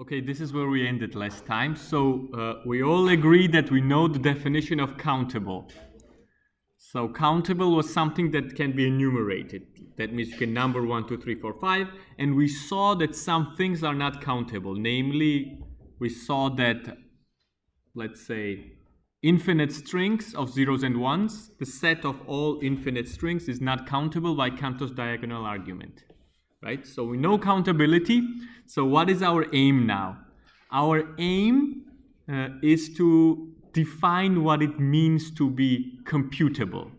Okay, this is where we ended last time. So we all agree that we know the definition of countable. So countable was something that can be enumerated. That means you can number 1, 2, 3, 4, 5. And we saw that some things are not countable. Namely, we saw that, let's say, infinite strings of zeros and ones, the set of all infinite strings is not countable by Cantor's diagonal argument. Right? So we know countability. So what is our aim now? Our aim is to define what it means to be computable.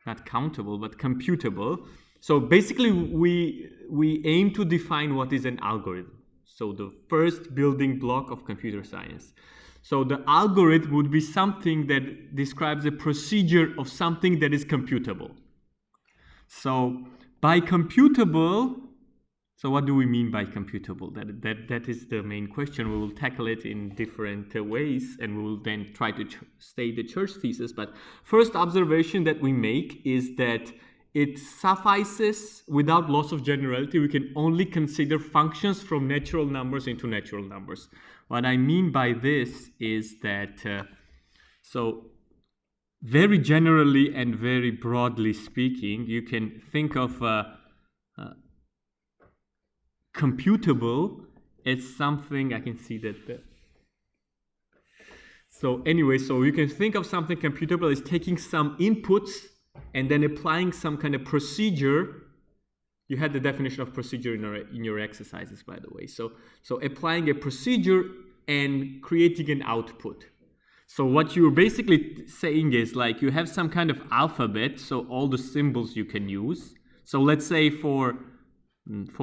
Not countable, but computable. So basically we aim to define what is an algorithm. So the first building block of computer science. So the algorithm would be something that describes a procedure of something that is computable. So by computable, so what do we mean by computable? That is the main question. We will tackle it in different ways, and we will then try to state the church thesis. But first observation that we make is that it suffices without loss of generality. We can only consider functions from natural numbers into natural numbers. What I mean by this is that, so very generally and very broadly speaking, you can think of computable as something, I can see that. So anyway, so you can think of something computable as taking some inputs and then applying some kind of procedure. You had the definition of procedure in your exercises, by the way. So applying a procedure and creating an output. So what you're basically saying is, like, you have some kind of alphabet, so all the symbols you can use. So let's say for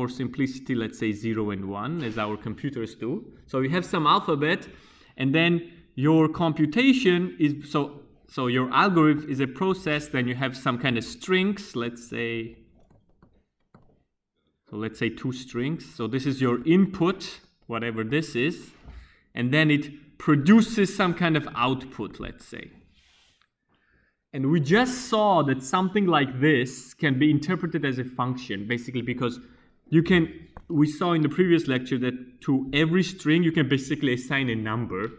simplicity, let's say 0 and 1, as our computers do. So you have some alphabet, and then your computation is, so your algorithm is a process, then you have some kind of strings, let's say 2 strings. So this is your input, whatever this is, and then it produces some kind of output, let's say. And we just saw that something like this can be interpreted as a function, basically because we saw in the previous lecture that to every string you can basically assign a number,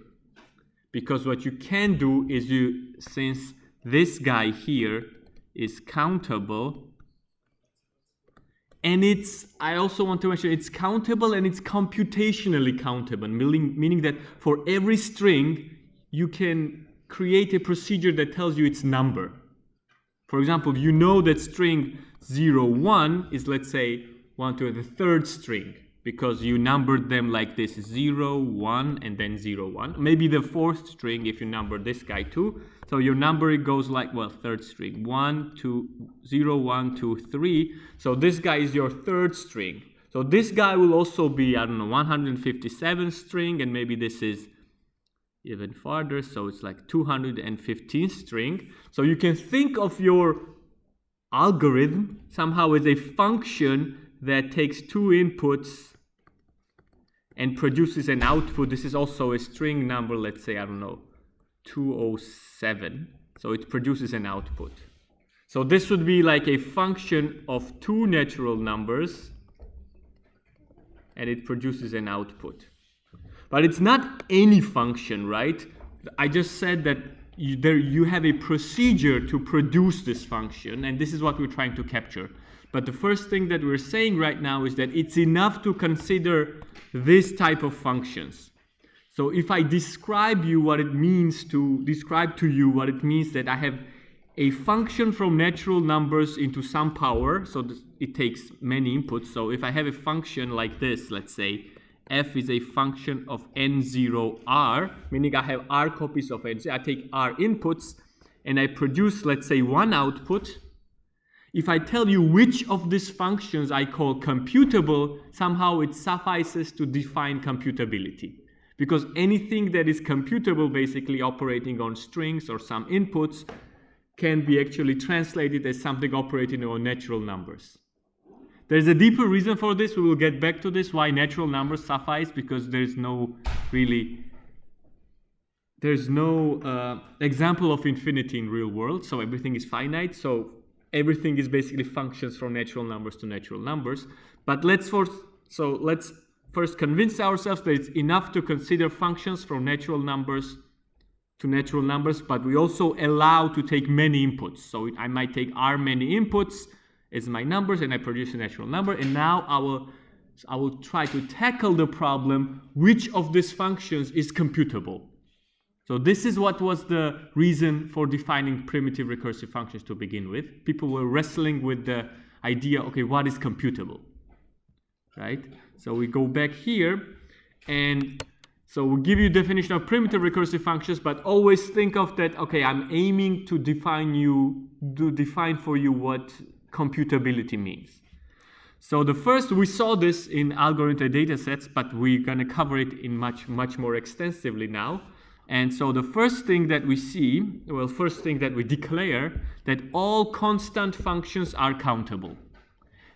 because what you can do is since this guy here is countable, and I also want to mention it's countable and it's computationally countable, meaning that for every string, you can create a procedure that tells you its number. For example, you know that string 0, 1 is, let's say, 1 to the third string, because you numbered them like this, 0, 1, and then 0, 1. Maybe the fourth string, if you number this guy too. So your number, it goes like, well, third string, 1, 2, 0, 1, 2, 3. So this guy is your third string. So this guy will also be, 157 string, and maybe this is even farther, so it's like 215 string. So you can think of your algorithm somehow as a function that takes 2 inputs and produces an output. This is also a string number, let's say, 207. So it produces an output. So this would be like a function of 2 natural numbers, and it produces an output. But it's not any function, right? I just said that you have a procedure to produce this function, and this is what we're trying to capture. But the first thing that we're saying right now is that it's enough to consider this type of functions. So if I describe to you what it means that I have a function from natural numbers into some power, so it takes many inputs. So if I have a function like this, let's say f is a function of n0r, meaning I have r copies of n0. I take r inputs and I produce, let's say, 1 output. If I tell you which of these functions I call computable, somehow it suffices to define computability. Because anything that is computable, basically operating on strings or some inputs, can be actually translated as something operating on natural numbers. There's a deeper reason for this. We will get back to this, why natural numbers suffice, because there's no example of infinity in real world, so everything is finite. So everything is basically functions from natural numbers to natural numbers. But let's first convince ourselves that it's enough to consider functions from natural numbers to natural numbers, but we also allow to take many inputs. So I might take R many inputs as my numbers, and I produce a natural number. And now I will try to tackle the problem, which of these functions is computable. So this is what was the reason for defining primitive recursive functions to begin with. People were wrestling with the idea, okay, what is computable, right? So we go back here, and so we'll give you a definition of primitive recursive functions, but always think of that, okay, I'm aiming to define for you what computability means. So the first, we saw this in algorithmic data sets, but we're going to cover it in much more extensively now. And so the first thing that we see, well, first thing that we declare, that all constant functions are countable.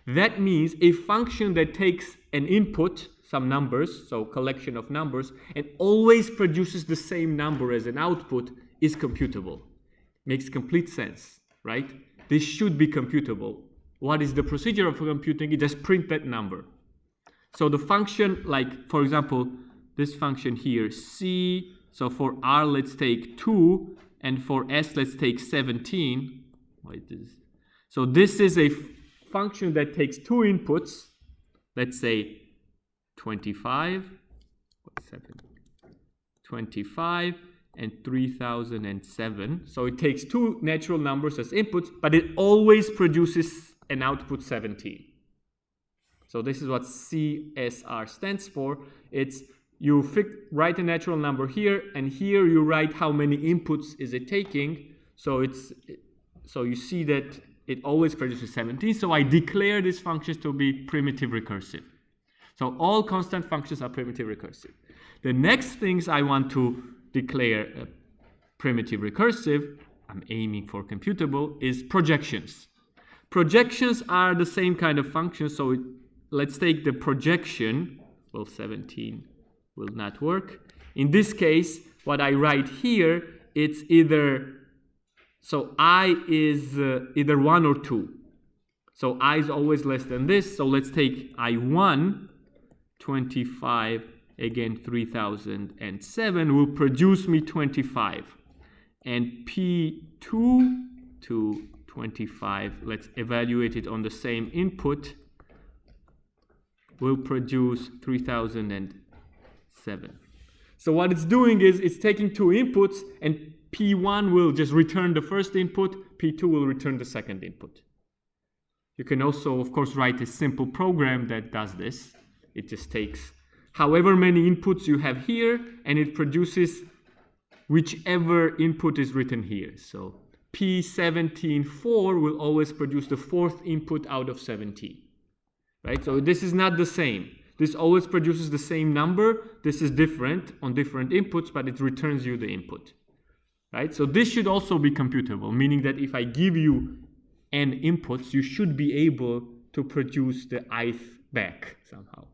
That means a function that takes an input, some numbers, so collection of numbers, and always produces the same number as an output is computable. Makes complete sense, right? This should be computable. What is the procedure of computing? You just print that number. So the function, like, for example, this function here, C, so for R, let's take 2, and for S, let's take 17. So this is a function that takes two inputs, let's say 25 and 3007. So it takes two natural numbers as inputs, but it always produces an output 17. So this is what CSR stands for. It's you write a natural number here, and here you write how many inputs is it taking. So you see that it always produces 17. So I declare these functions to be primitive recursive. So all constant functions are primitive recursive. The next things I want to declare primitive recursive, I'm aiming for computable, is projections. Projections are the same kind of function. So let's take the projection. Well, 17 will not work. In this case, what I write here, it's either, so I is either 1 or 2. So I is always less than this. So let's take I1, 25, again 3007 will produce me 25. And P2 to 25, let's evaluate it on the same input, will produce 3007. So what it's doing is it's taking two inputs, and P1 will just return the first input, P2 will return the second input. You can also, of course, write a simple program that does this. It just takes however many inputs you have here, and it produces whichever input is written here. So P17.4 will always produce the fourth input out of 17. Right? So this is not the same. This always produces the same number. This is different on different inputs, but it returns you the input. Right? So this should also be computable, meaning that if I give you n inputs, you should be able to produce the ith back somehow.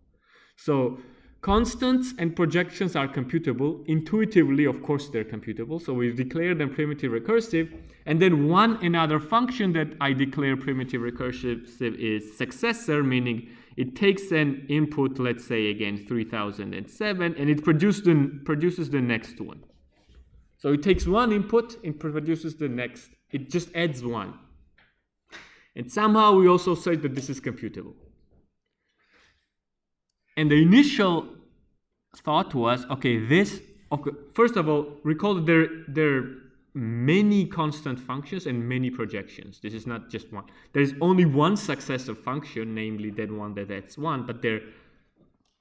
So constants and projections are computable. Intuitively, of course, they're computable. So we declare them primitive recursive. And then another function that I declare primitive recursive is successor, meaning it takes an input, let's say again 3007, and it produces the next one. So it takes one input and produces the next. It just adds one. And somehow we also say that this is computable. And the initial thought was, first of all, recall that there are many constant functions and many projections. This is not just one. There is only one successive function, namely that one that adds one, but there are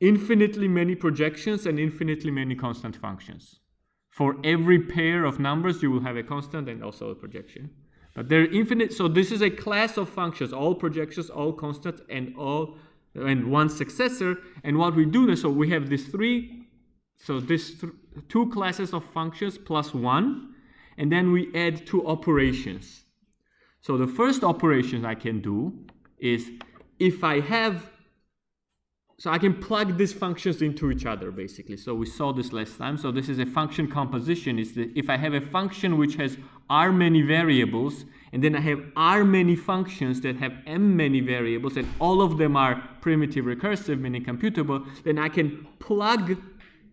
infinitely many projections and infinitely many constant functions. For every pair of numbers, you will have a constant and also a projection. But they're infinite, so this is a class of functions, all projections, all constants, and one successor. And what we do is, so we have these two classes of functions plus one, and then we add two operations. So the first operation I can do is so I can plug these functions into each other, basically. So we saw this last time. So this is a function composition. If I have a function which has r many variables, and then I have r many functions that have m many variables, and all of them are primitive recursive, meaning computable, then I can plug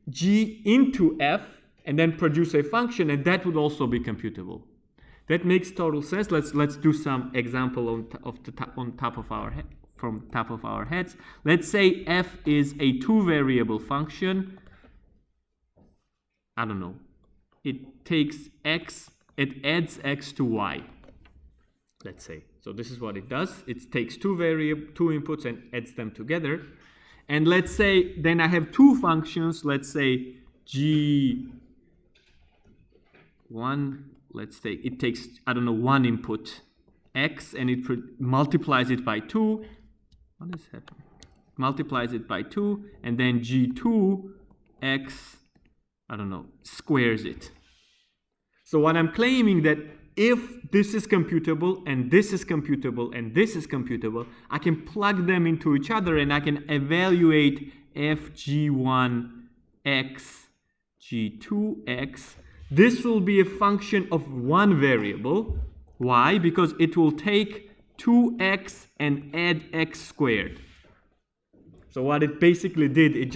g into f and then produce a function, and that would also be computable. That makes total sense. Let's do some example from top of our heads. Let's say f is a 2-variable function. I don't know. It takes x, it adds x to y. Let's say. So this is what it does. It takes two inputs and adds them together. And let's say then I have two functions. Let's say g1. Let's say it takes, I don't know, one input x, and it multiplies it by 2. What is happening? Multiplies it by 2, and then g2 x, I don't know, squares it. So what I'm claiming that if this is computable and this is computable and this is computable, I can plug them into each other and I can evaluate f g1 x, g2 x. This will be a function of one variable. Why? Because it will take 2x and add x squared. So what it basically did, it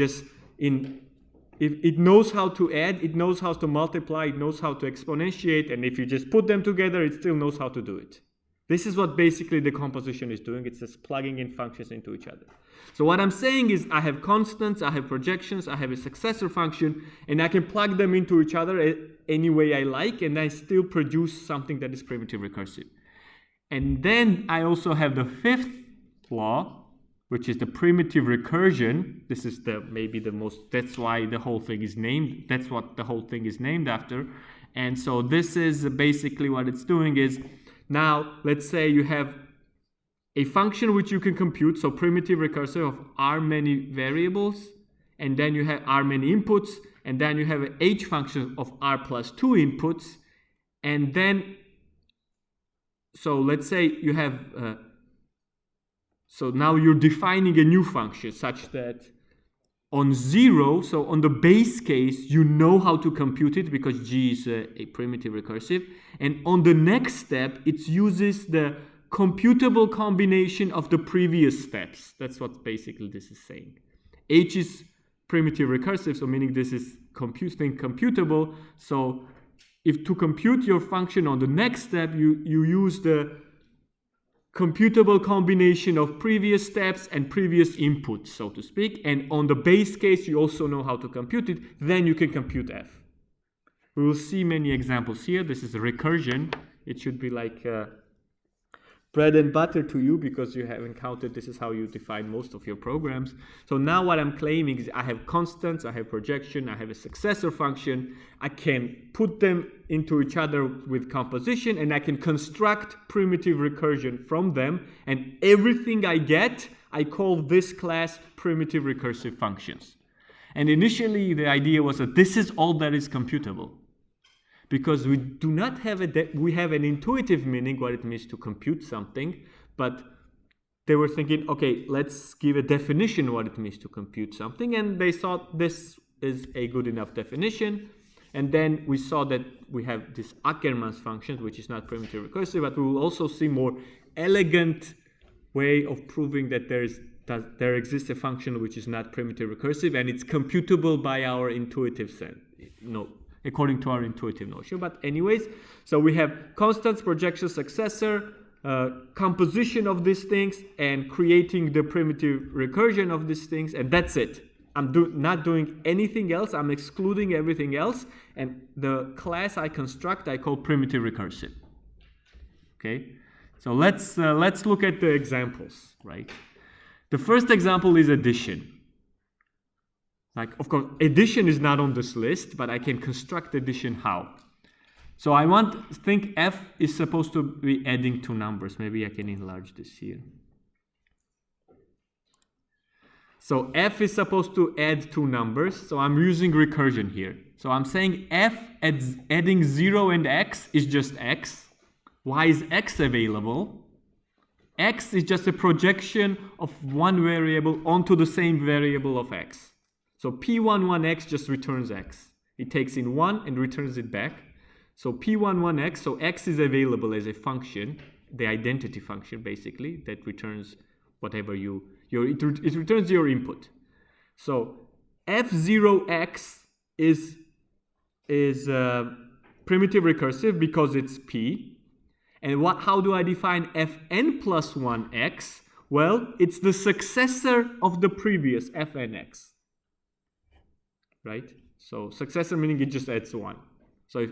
knows how to add, it knows how to multiply, it knows how to exponentiate, and if you just put them together, it still knows how to do it. This is what basically the composition is doing. It's just plugging in functions into each other. So what I'm saying is I have constants, I have projections, I have a successor function, and I can plug them into each other any way I like, and I still produce something that is primitive recursive. And then I also have the fifth law, which is the primitive recursion. This is that's why the whole thing is named. That's what the whole thing is named after. And so this is basically what it's doing is, now let's say you have a function which you can compute, so primitive recursive of r many variables, and then you have r many inputs, and then you have an h function of r plus 2 inputs, and then, so let's say you have, so now you're defining a new function such that on 0, so on the base case, you know how to compute it because g is a primitive recursive, and on the next step, it uses the computable combination of the previous steps. That's what basically this is saying. H is primitive recursive, so meaning this is computable. So if to compute your function on the next step, you use the computable combination of previous steps and previous inputs, so to speak. And on the base case, you also know how to compute it. Then you can compute f. We will see many examples here. This is a recursion. It should be like bread and butter to you because you have encountered this is how you define most of your programs. So now what I'm claiming is I have constants, I have projection, I have a successor function. I can put them into each other with composition, and I can construct primitive recursion from them, and everything I get, I call this class primitive recursive functions. And initially the idea was that this is all that is computable, because we do not have we have an intuitive meaning what it means to compute something, but they were thinking, okay, let's give a definition what it means to compute something, and they thought this is a good enough definition. And then we saw that we have this Ackermann's functions, which is not primitive recursive, but we will also see more elegant way of proving that there exists a function which is not primitive recursive, and it's computable by our intuitive sense. No, according to our intuitive notion. But anyways, so we have constants, projection, successor, composition of these things, and creating the primitive recursion of these things, and that's it. I'm not doing anything else. I'm excluding everything else, and the class I construct I call primitive recursive. Okay, so let's look at the examples. Right, the first example is addition. Like, of course, addition is not on this list, but I can construct addition how? So I think f is supposed to be adding two numbers. Maybe I can enlarge this here. So f is supposed to add two numbers, so I'm using recursion here. So I'm saying f adding 0 and x is just x. Why is x available? X is just a projection of one variable onto the same variable of x. So p11x just returns x. It takes in 1 and returns it back. So P11x, so x is available as a function, the identity function basically, that returns whatever it returns your input. So F0x is primitive recursive because it's P. And how do I define Fn plus 1x? Well, it's the successor of the previous Fnx. Right? So successor meaning it just adds 1. So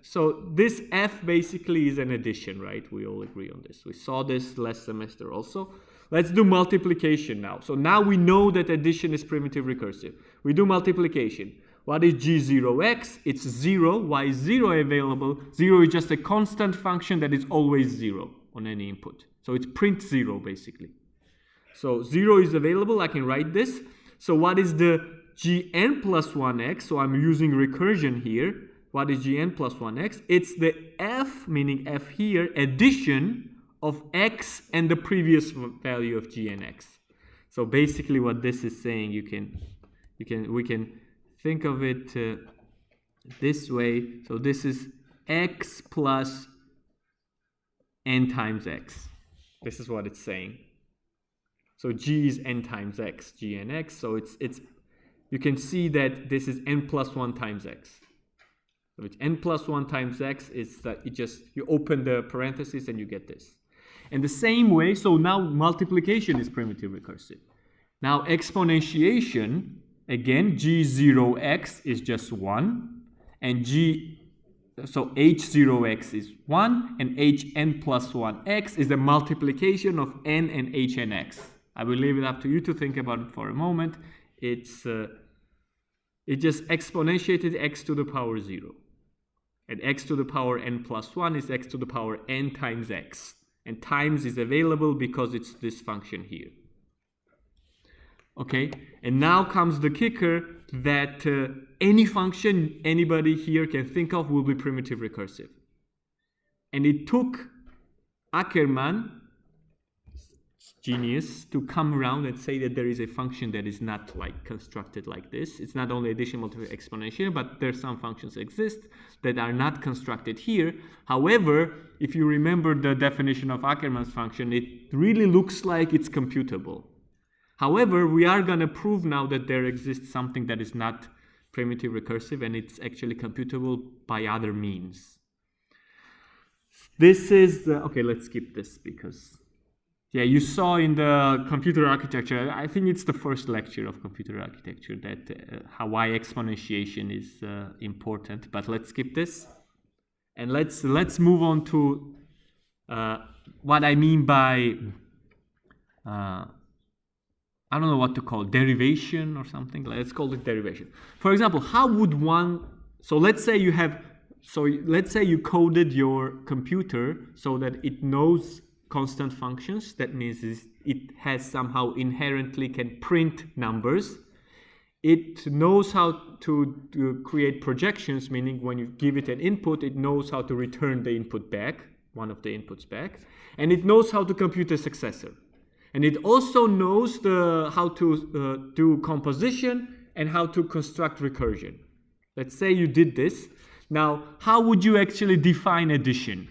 so this F basically is an addition, right? We all agree on this. We saw this last semester also. Let's do multiplication now. So now we know that addition is primitive recursive. We do multiplication. What is G0x? It's 0. Why is 0 available? 0 is just a constant function that is always 0 on any input. So it's print 0 basically. So 0 is available. I can write this. So what is the Gn plus 1x? So I'm using recursion here. What is Gn plus 1x? It's the F, meaning F here, addition of x and the previous value of Gnx. So basically what this is saying, we can think of it this way. So this is x plus n times x. This is what it's saying. So G is n times x, Gnx. So it's you can see that this is n plus 1 times x. So it's n plus 1 times x is that you open the parentheses and you get this. And the same way, so now multiplication is primitive recursive. Now exponentiation, again, G0x is just 1, and so H0x is 1, and Hn plus 1x is the multiplication of n and Hnx. I will leave it up to you to think about it for a moment. It just exponentiated x to the power 0. And x to the power n plus 1 is x to the power n times x. And times is available because it's this function here. Okay, and now comes the kicker that any function anybody here can think of will be primitive recursive. And it took Ackermann, genius, to come around and say that there is a function that is not like constructed like this. It's not only addition, multiplication, exponential, but there's some functions exist that are not constructed here. However, if you remember the definition of Ackermann's function, it really looks like it's computable. However, we are going to prove now that there exists something that is not primitive recursive and it's actually computable by other means. This is, okay, let's skip this because, yeah, you saw in the computer architecture, I think it's the first lecture of computer architecture that why exponentiation is important, but let's skip this. And let's move on to what I mean by, I don't know what to call it, derivation or something. Let's call it derivation. For example, how would one, so let's say you coded your computer so that it knows constant functions. That means it has somehow inherently can print numbers. It knows how to create projections, meaning when you give it an input, it knows how to return the input back, one of the inputs back, and it knows how to compute a successor. And it also knows how to do composition and how to construct recursion. Let's say you did this. Now, how would you actually define addition?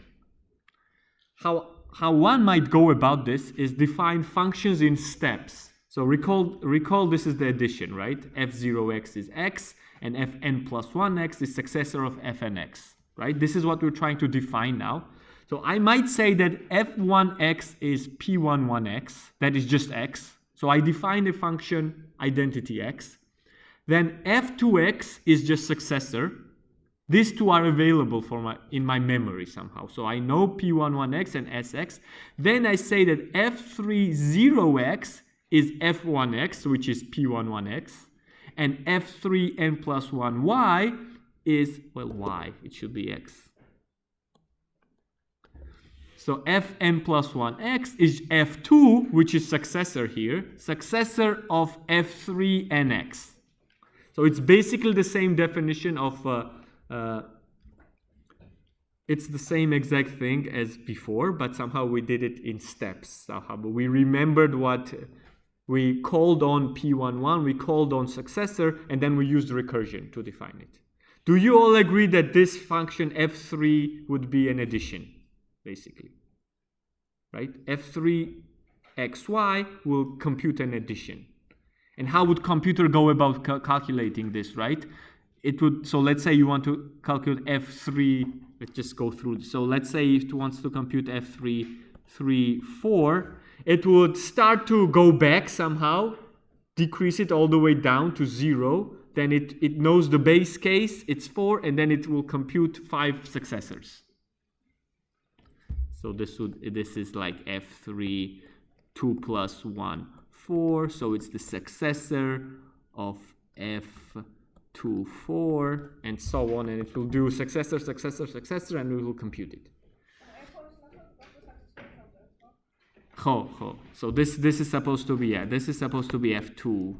How one might go about this is define functions in steps. So recall this is the addition, right? F0x is x, and Fn plus 1x is successor of Fnx, right? This is what we're trying to define now. So I might say that F1x is P11x, that is just x. So I define a function identity x. Then F2x is just successor. These two are available in my memory somehow. So I know P11x and Sx. Then I say that F30x is F1x, which is P11x. And F3n plus 1y is, well, y. It should be x. So Fn plus 1x is F2, which is successor here, successor of F3nx. So it's basically the same definition of, it's the same exact thing as before, but somehow we did it in steps. Somehow we remembered what we called on P11, we called on successor, and then we used recursion to define it. Do you all agree that this function f3 would be an addition, basically? Right? f3xy will compute an addition. And how would computer go about calculating this, right? It would, so let's say you want to calculate f3, let's just go through this. So let's say it wants to compute f3, 3, 4, it would start to go back somehow, decrease it all the way down to 0, then it knows the base case, it's 4, and then it will compute 5 successors. So this is like f3, 2 plus 1, 4, so it's the successor of f2, 4, and so on, and it will do successor, successor, successor, and we will compute it. So this is supposed to be, yeah, this is supposed to be f2,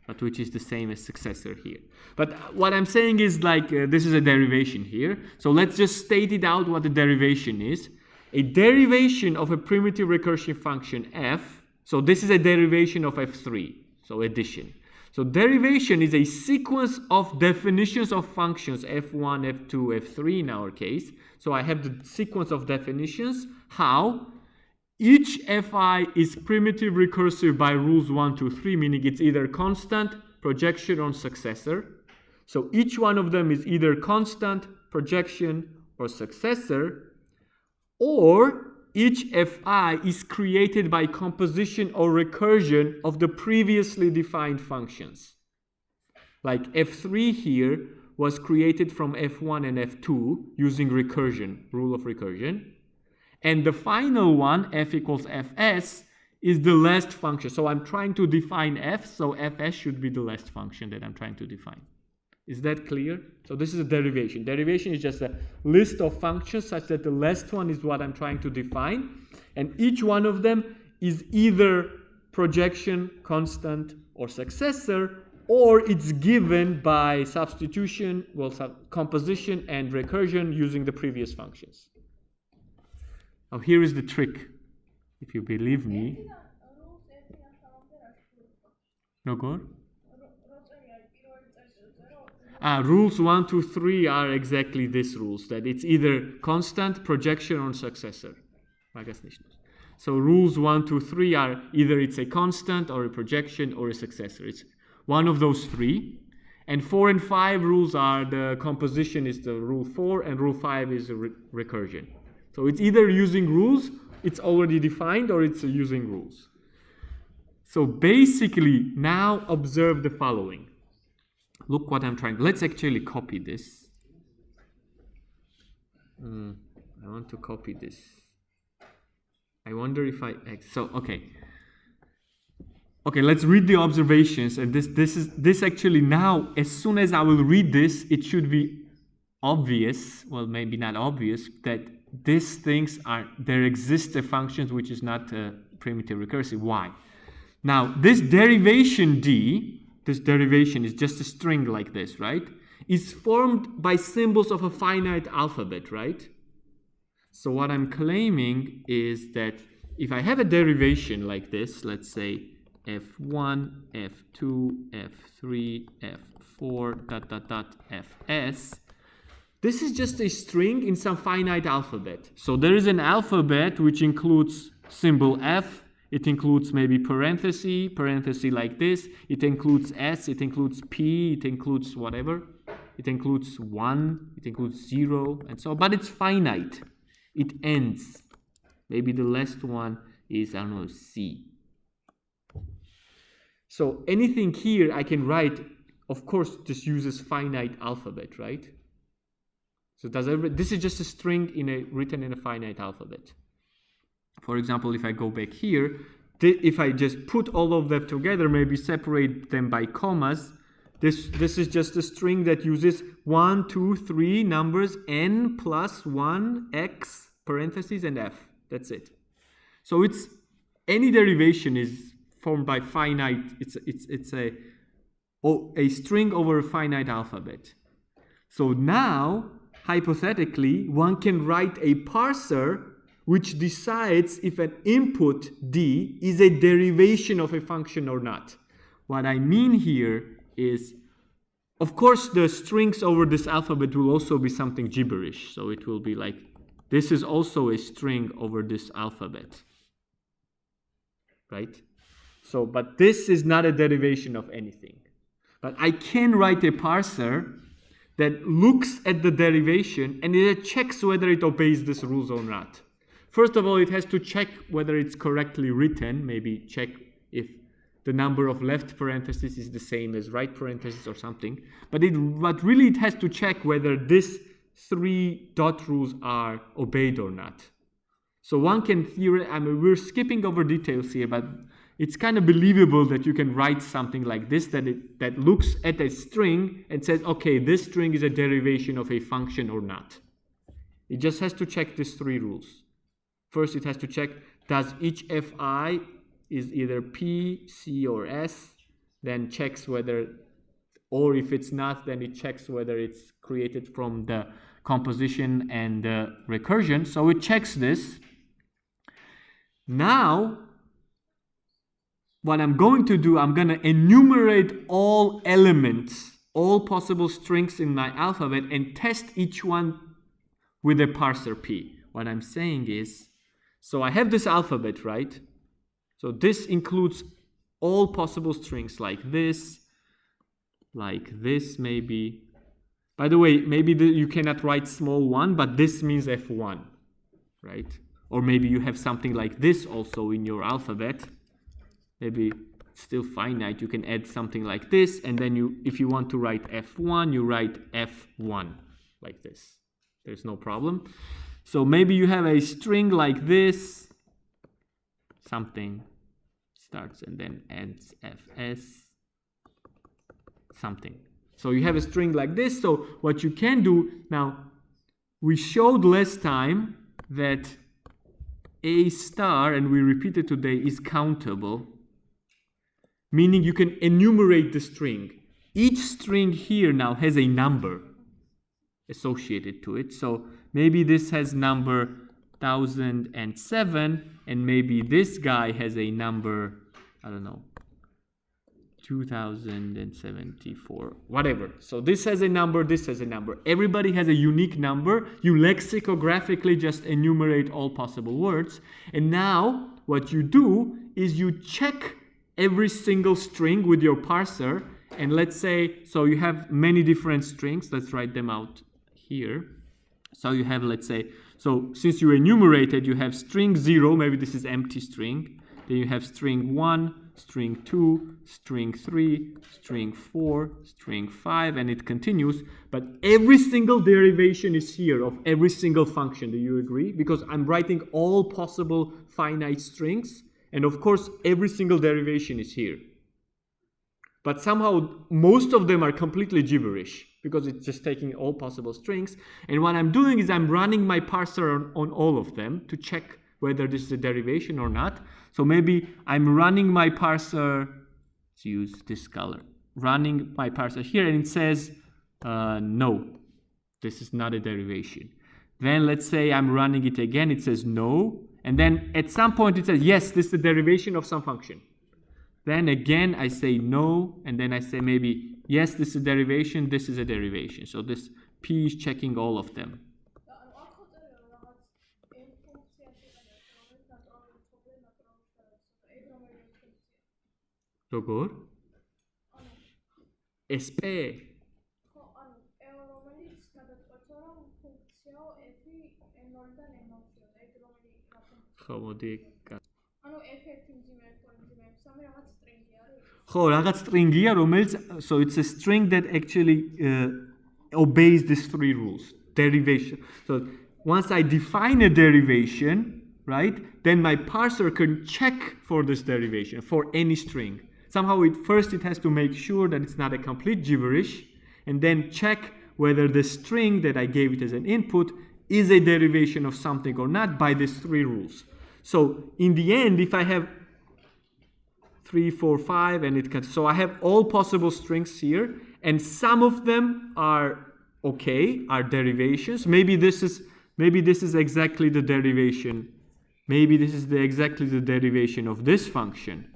but which is the same as successor here. But what I'm saying is like, this is a derivation here. So let's just state it out what the derivation is. A derivation of a primitive recursive function f, so this is a derivation of f3, so addition. So derivation is a sequence of definitions of functions f1, f2, f3 in our case. So I have the sequence of definitions. How? Each fi is primitive recursive by rules 1, 2, 3, meaning it's either constant, projection, or successor. So each one of them is either constant, projection, or successor, or each fi is created by composition or recursion of the previously defined functions. Like f3 here was created from f1 and f2 using recursion, rule of recursion. And the final one, f equals fs, is the last function. So I'm trying to define f, so fs should be the last function that I'm trying to define. Is that clear? So this is a derivation. Derivation is just a list of functions such that the last one is what I'm trying to define. And each one of them is either projection, constant, or successor, or it's given by substitution, well, composition and recursion using the previous functions. Now here is the trick, if you believe me. No, go on. Rules 1, 2, 3 are exactly these rules, that it's either constant, projection, or successor. So rules 1, 2, 3 are either it's a constant, or a projection, or a successor. It's one of those three. And 4 and 5 rules are the composition is the rule 4, and rule 5 is the recursion. So it's either using rules, it's already defined, or it's using rules. So basically, now observe the following. Look what I'm trying. Let's actually copy this. I want to copy this. I wonder if okay, let's read the observations. And this actually now, as soon as I will read this, it should be obvious. Well, maybe not obvious, that these things there exist a functions which is not primitive recursive. Why? Now, this derivation d, this derivation is just a string like this, right? Is formed by symbols of a finite alphabet, right? So what I'm claiming is that if I have a derivation like this, let's say f1, f2, f3, f4, ... fs, this is just a string in some finite alphabet. So there is an alphabet which includes symbol f, it includes maybe parenthesis like this, it includes s, it includes p, it includes whatever, it includes 1, it includes 0, and so on, but it's finite. It ends. Maybe the last one is, I don't know, c. So anything here I can write, of course, this uses finite alphabet, right? So this is just a string written in a finite alphabet. For example, if I go back here, if I just put all of them together, maybe separate them by commas, this is just a string that uses 1, 2, 3 numbers, n plus 1, x, parentheses, and f. That's it. So any derivation is formed by finite, it's a string over a finite alphabet. So now, hypothetically, one can write a parser which decides if an input d is a derivation of a function or not. What I mean here is Of course, the strings over this alphabet will also be something gibberish. So it will be like, this is also a string over this alphabet. Right? So, but this is not a derivation of anything. But I can write a parser that looks at the derivation and it checks whether it obeys these rules or not. First of all, it has to check whether it's correctly written, maybe check if the number of left parentheses is the same as right parentheses or something. But really it has to check whether these 3 dot rules are obeyed or not. So one can we're skipping over details here, but it's kind of believable that you can write something like this that looks at a string and says, okay, this string is a derivation of a function or not. It just has to check these 3 rules. First, it has to check, does each fi is either p, c, or s, then checks whether, or if it's not, then it checks whether it's created from the composition and the recursion. So it checks this. Now, what I'm going to do, I'm going to enumerate all elements, all possible strings in my alphabet and test each one with a parser p. What I'm saying is, so I have this alphabet, right? So this includes all possible strings like this maybe. By the way, maybe you cannot write small 1, but this means F1, right? Or maybe you have something like this also in your alphabet. Maybe it's still finite. You can add something like this, and then if you want to write F1, you write F1 like this. There's no problem. So maybe you have a string like this, something starts and then ends fs, something. So you have a string like this. So what you can do, now we showed last time that a star, and we repeated today, is countable, meaning you can enumerate the string. Each string here now has a number associated to it. So maybe this has number 1007, and maybe this guy has a number, I don't know, 2074, whatever. So this has a number, this has a number. Everybody has a unique number. You lexicographically just enumerate all possible words. And now what you do is you check every single string with your parser. And let's say, so you have many different strings. Let's write them out here. So you have, let's say, so since you enumerated, you have string 0, maybe this is empty string. Then you have string 1, string 2, string 3, string 4, string 5, and it continues. But every single derivation is here of every single function. Do you agree? Because I'm writing all possible finite strings. And of course, every single derivation is here. But somehow, most of them are completely gibberish, because it's just taking all possible strings. And what I'm doing is I'm running my parser on all of them to check whether this is a derivation or not. So maybe I'm running my parser, let's use this color, running my parser here, and it says, no, this is not a derivation. Then let's say I'm running it again, it says no. And then at some point it says, yes, this is a derivation of some function. Then again, I say no, and then I say maybe, yes, this is a derivation, this is a derivation. So this P is checking all of them. როგორ? SP. ხო, მოდი. ხო, რაღაც string-ია, რომელიც, so it's a string that actually obeys these 3 rules. Derivation. So once I define a derivation, right, then my parser can check for this derivation, for any string. Somehow first it has to make sure that it's not a complete gibberish, and then check whether the string that I gave it as an input is a derivation of something or not by these 3 rules. So in the end, if I have 3, 4, 5, and it can, so I have all possible strings here, and some of them are okay, are derivations. Maybe this is exactly the derivation. Maybe this is exactly the derivation of this function.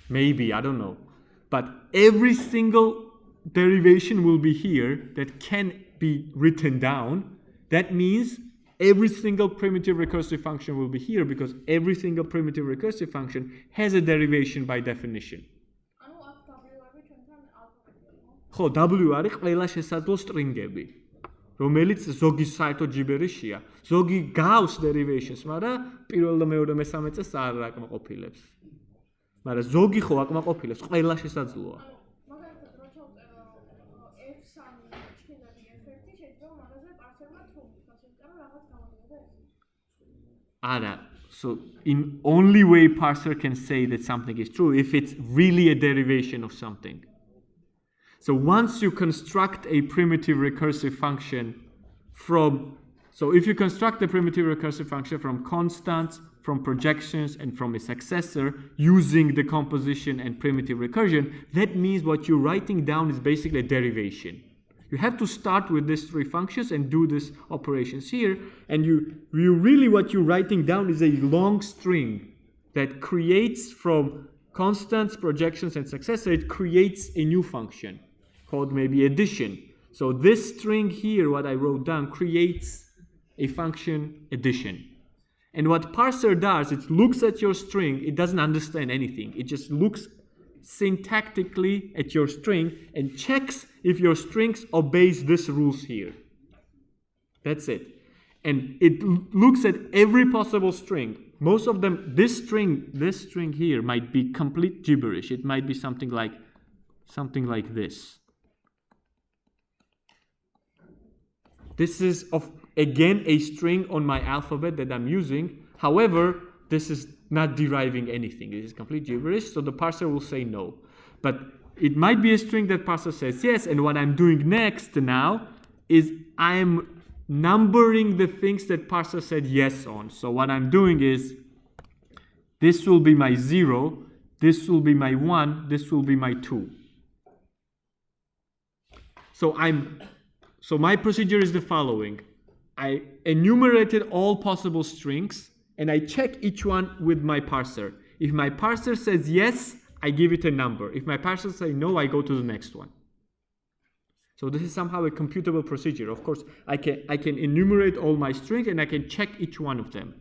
Maybe, I don't know. But every single derivation will be here that can be written down. That means every single primitive recursive function will be here because every single primitive recursive function has a derivation by definition. ხო, W არის ყველა შესაძლო სტრინგები, რომელიც ზოგი საერთოდ ჯიბერიშია. ზოგი გავს derivations, მაგრამ პირველ და მეორე მესამე წელს არ აკმაყოფილებს. მაგრამ ზოგი ხო აკმაყოფილებს, ყველა შესაძლოა. Ara. So in only way parser can say that something is true if it's really a derivation of something. So once you construct a primitive recursive function if you construct a primitive recursive function from constants, from projections, and from a successor using the composition and primitive recursion, that means what you're writing down is basically a derivation. You have to start with these three functions and do these operations here, and you really what you're writing down is a long string that creates from constants, projections, and successor, it creates a new function called maybe addition. So this string here, what I wrote down, creates a function addition. And what parser does, it looks at your string, it doesn't understand anything. It just looks syntactically at your string and checks if your strings obeys these rules here. That's it. And it looks at every possible string. Most of them, this string here might be complete gibberish. It might be something like this. This is again a string on my alphabet that I'm using. However, this is not deriving anything. It is complete gibberish, so the parser will say no. But it might be a string that parser says yes, and what I'm doing next now is I'm numbering the things that parser said yes on. So what I'm doing is this will be my 0, this will be my 1, this will be my 2. So my procedure is the following. I enumerated all possible strings and I check each one with my parser. If my parser says yes, I give it a number. If my parser says no, I go to the next one. So this is somehow a computable procedure. Of course, I can enumerate all my strings and I can check each one of them.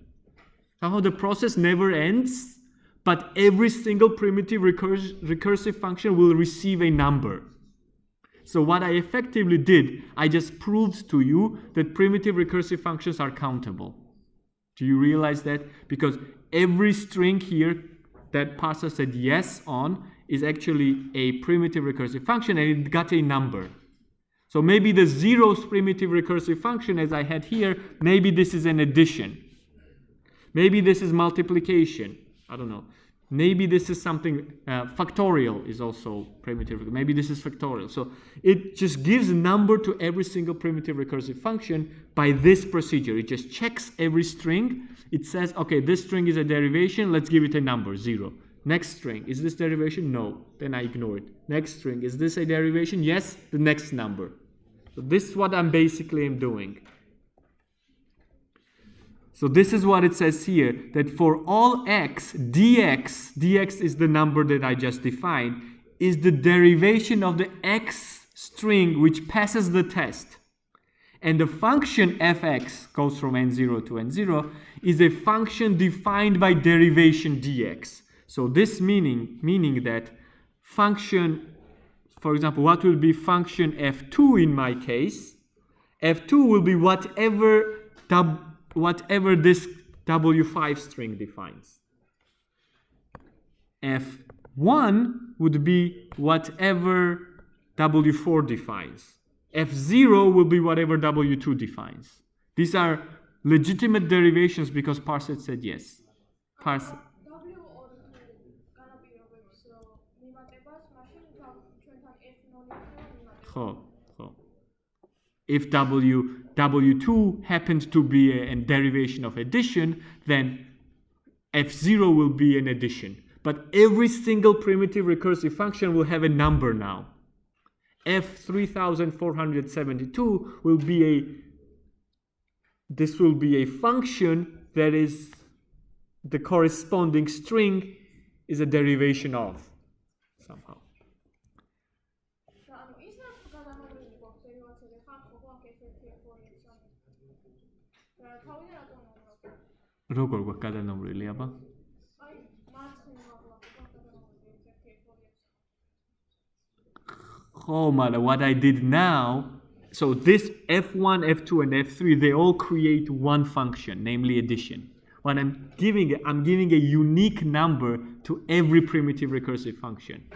Somehow the process never ends, but every single primitive recursive function will receive a number. So what I effectively did, I just proved to you that primitive recursive functions are countable. Do you realize that? Because every string here that parser said yes on is actually a primitive recursive function and it got a number. So maybe the 0th primitive recursive function as I had here, maybe this is an addition. Maybe this is multiplication. I don't know. Maybe this is something, factorial is also primitive. Maybe this is factorial. So it just gives a number to every single primitive recursive function by this procedure. It just checks every string. It says, okay, this string is a derivation. Let's give it a number, 0. Next string, is this derivation? No. Then I ignore it. Next string, is this a derivation? Yes. The next number. So this is what I'm basically doing. So this is what it says here, that for all x, dx is the number that I just defined, is the derivation of the x string which passes the test. And the function fx goes from n0 to n0 is a function defined by derivation dx. So this meaning that function, for example, what will be function f2 in my case? F2 will be whatever this W5 string defines. F1 would be whatever W4 defines. F0 will be whatever W2 defines. These are legitimate derivations because parser said yes. Parser. If W2 happened to be a derivation of addition, then F0 will be an addition. But every single primitive recursive function will have a number now. F3472 will be a function that is the corresponding string is a derivation of somehow. როგორ გვაქვს გადანამრული, აბა? Oh, man, what I did now, so this f1, f2, and f3, they all create one function, namely addition. When I'm giving a unique number to every primitive recursive function.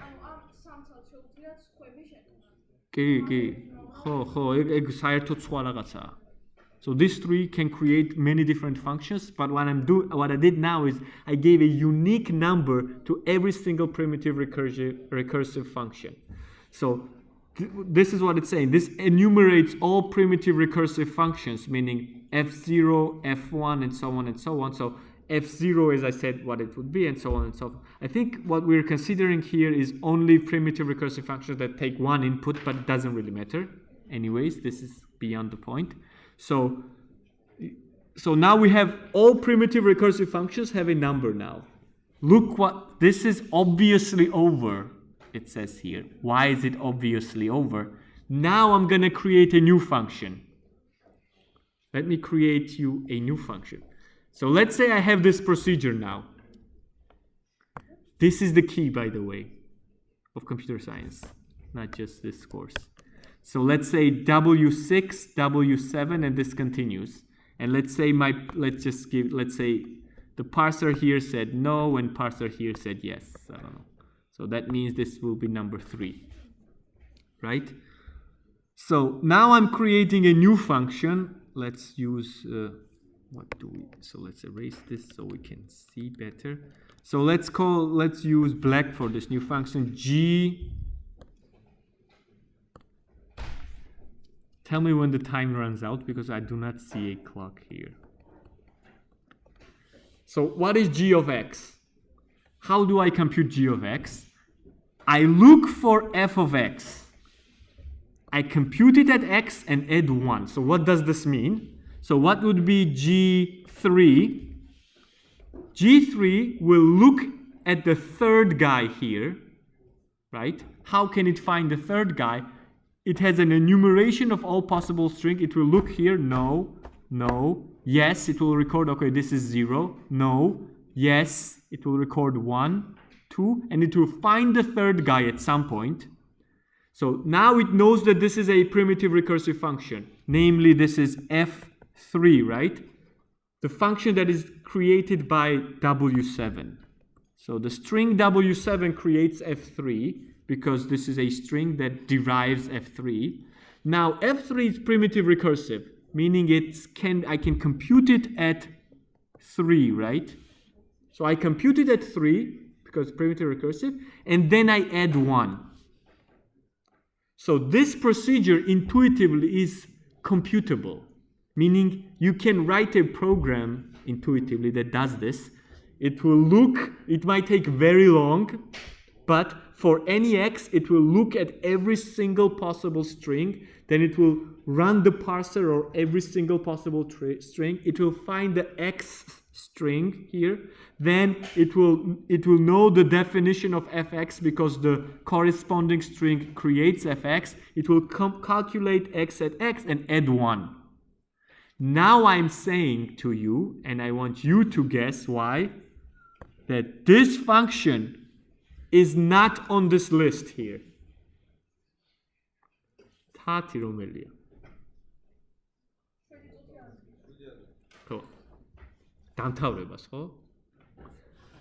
So these three can create many different functions, but what I did now is I gave a unique number to every single primitive recursive function. So this is what it's saying. This enumerates all primitive recursive functions, meaning f0, f1, and so on and so on. So f0, as I said, what it would be, and so on and so forth. I think what we're considering here is only primitive recursive functions that take one input, but it doesn't really matter. Anyways, this is beyond the point. So now we have all primitive recursive functions have a number now. Look what, this is obviously over, it says here. Why is it obviously over? Now I'm going to create a new function. Let me create you a new function. So let's say I have this procedure now. This is the key, by the way, of computer science, not just this course. So let's say W6, W7, and this continues. And let's say let's say the parser here said no, and parser here said yes. I don't know. So that means this will be number 3, right? So now I'm creating a new function. Let's use, so let's erase this so we can see better. So let's use black for this new function, G. Tell me when the time runs out, because I do not see a clock here. So what is g of x? How do I compute g of x? I look for f of x. I compute it at x and add 1. So what does this mean? So what would be g3? G3 will look at the third guy here, right? How can it find the third guy? It has an enumeration of all possible strings. It will look here, no, no, yes, it will record, okay, this is 0, no, yes, it will record 1, 2, and it will find the third guy at some point. So now it knows that this is a primitive recursive function, namely this is f3, right? The function that is created by W7. So the string W7 creates f3, because this is a string that derives f3. Now f3 is primitive recursive, meaning I can compute it at 3, right? So I compute it at 3 because primitive recursive, and then I add 1. So this procedure intuitively is computable, meaning you can write a program intuitively that does this. It might take very long, but for any x, it will look at every single possible string. Then it will run the parser or every single possible string. It will find the x string here. Then it will know the definition of fx because the corresponding string creates fx. It will calculate x at x and add 1. Now I'm saying to you, and I want you to guess why, that this function is not on this list here.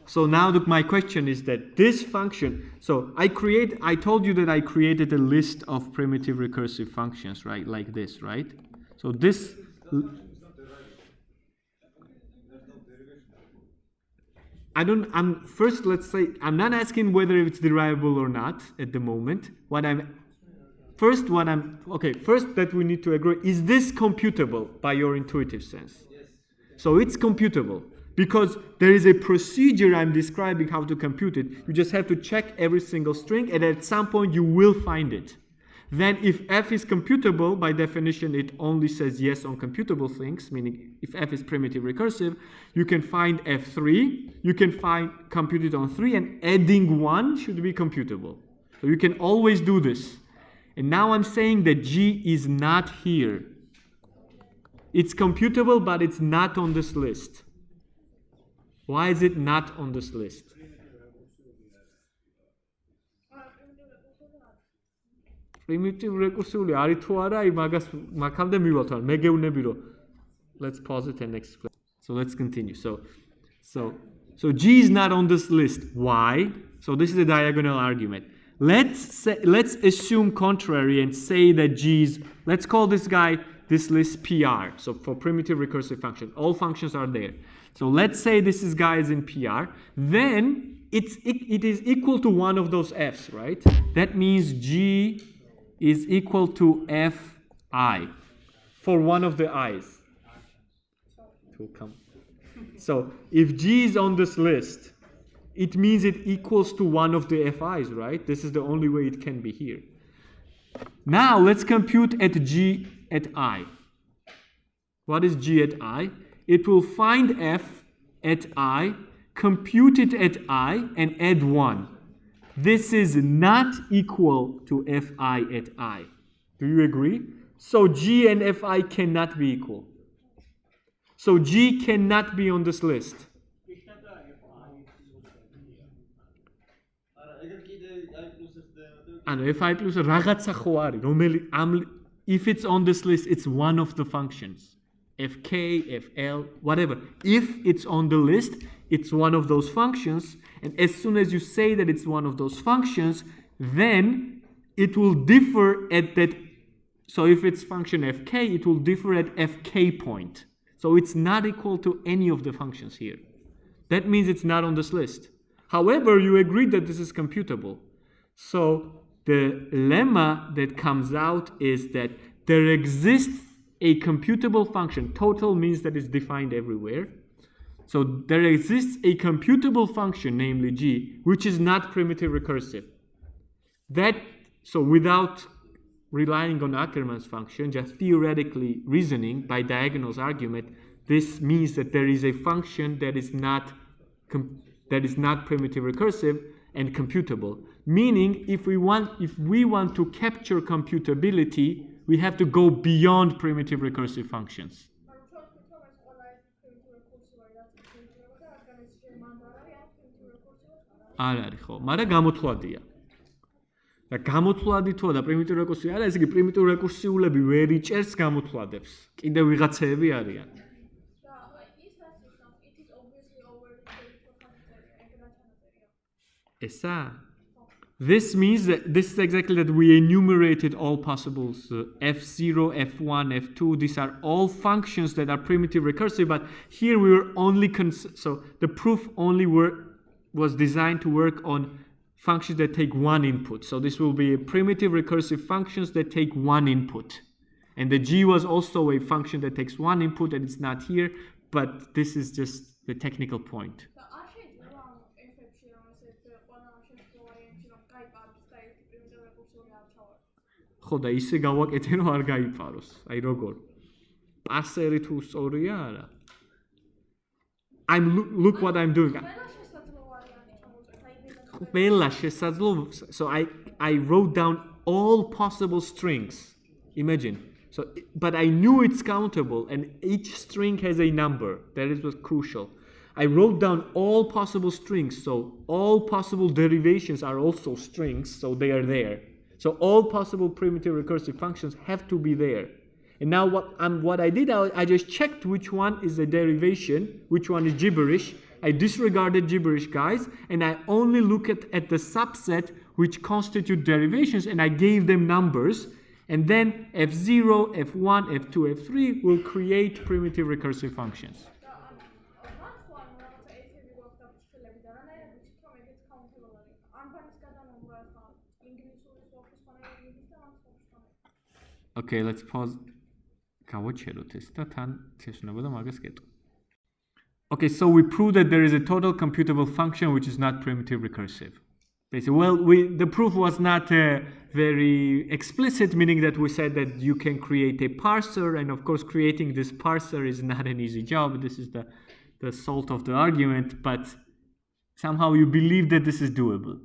So now my question is that this function, so I told you that I created a list of primitive recursive functions, right? Like this, right? So this, let's say, I'm not asking whether it's derivable or not at the moment. First that we need to agree, is this computable by your intuitive sense? Yes. So it's computable because there is a procedure I'm describing how to compute it. You just have to check every single string, and at some point you will find it. Then if f is computable, by definition it only says yes on computable things, meaning if f is primitive recursive, you can find f3, you can compute it on 3, and adding 1 should be computable. So you can always do this. And now I'm saying that g is not here. It's computable, but it's not on this list. Why is it not on this list? Primitive recursively არის თუ არა, მაგას მაგამდე მივალთ ან მე გეუბნები რომ let's pause it and explain. So let's continue. So G is not on this list. Why? So this is a diagonal argument. Let's assume contrary and say that G is, let's call this list PR. So for primitive recursive function, all functions are there. So let's say this guy is in PR. Then it is equal to one of those F's, right? That means G is equal to Fi for one of the I's. So if G is on this list, it means it equals to one of the Fi's, right? This is the only way it can be here. Now let's compute at G at I. What is G at I? It will find F at I, compute it at I, and add 1. This is not equal to Fi at I. Do you agree? So G and Fi cannot be equal. So G cannot be on this list. Fi plus რაღაცა ხო არის, რომელი if it's on this list, it's one of the functions. Fk, Fl, whatever. If it's on the list, it's one of those functions. And as soon as you say that it's one of those functions, then it will differ at that. So if it's function Fk, it will differ at Fk point. So it's not equal to any of the functions here. That means it's not on this list. However, you agreed that this is computable. So the lemma that comes out is that there exists a computable function. Total means that it's defined everywhere. So there exists a computable function, namely G, which is not primitive recursive. So without relying on Ackermann's function, just theoretically reasoning by diagonals argument, this means that there is a function that is not primitive recursive and computable. Meaning, if we want to capture computability, we have to go beyond primitive recursive functions. არ არის ხო, მაგრამ გამოთვლადია. და გამოთვლადი თუ და პრიმიტივ რეკურსივი არა, ესე იგი პრიმიტივ რეკურსიულები ვერ იჭერს გამოთვლადებს. კიდევ ვიღაცეები არიან. ესა? This means that this is exactly that we enumerated all possibles. F0, F1, F2, these are all functions that are primitive recursive, but here we were only, so the proof only was designed to work on functions that take one input. So this will be primitive recursive functions that take one input. And the G was also a function that takes one input, and it's not here, but this is just the technical point. ხო და ისე გავაკეთე რომ არ გაიპაროს. აი როგორ? პარსერი თუ სწორია არა? Look what I'm doing. ყველა შესაძლო. So I wrote down all possible strings. Imagine. So but I knew it's countable and each string has a number. That was crucial. I wrote down all possible strings. So all possible derivations are also strings, so they are there. So all possible primitive recursive functions have to be there. And now what I did, I just checked which one is a derivation, which one is gibberish. I disregarded gibberish guys, and I only look at the subset which constitute derivations, and I gave them numbers. And then F0, F1, F2, F3 will create primitive recursive functions. Okay, let's pause. Okay, so we prove that there is a total computable function which is not primitive recursive. Basically, well, the proof was not very explicit, meaning that we said that you can create a parser, and of course creating this parser is not an easy job. This is the salt of the argument, but somehow you believe that this is doable.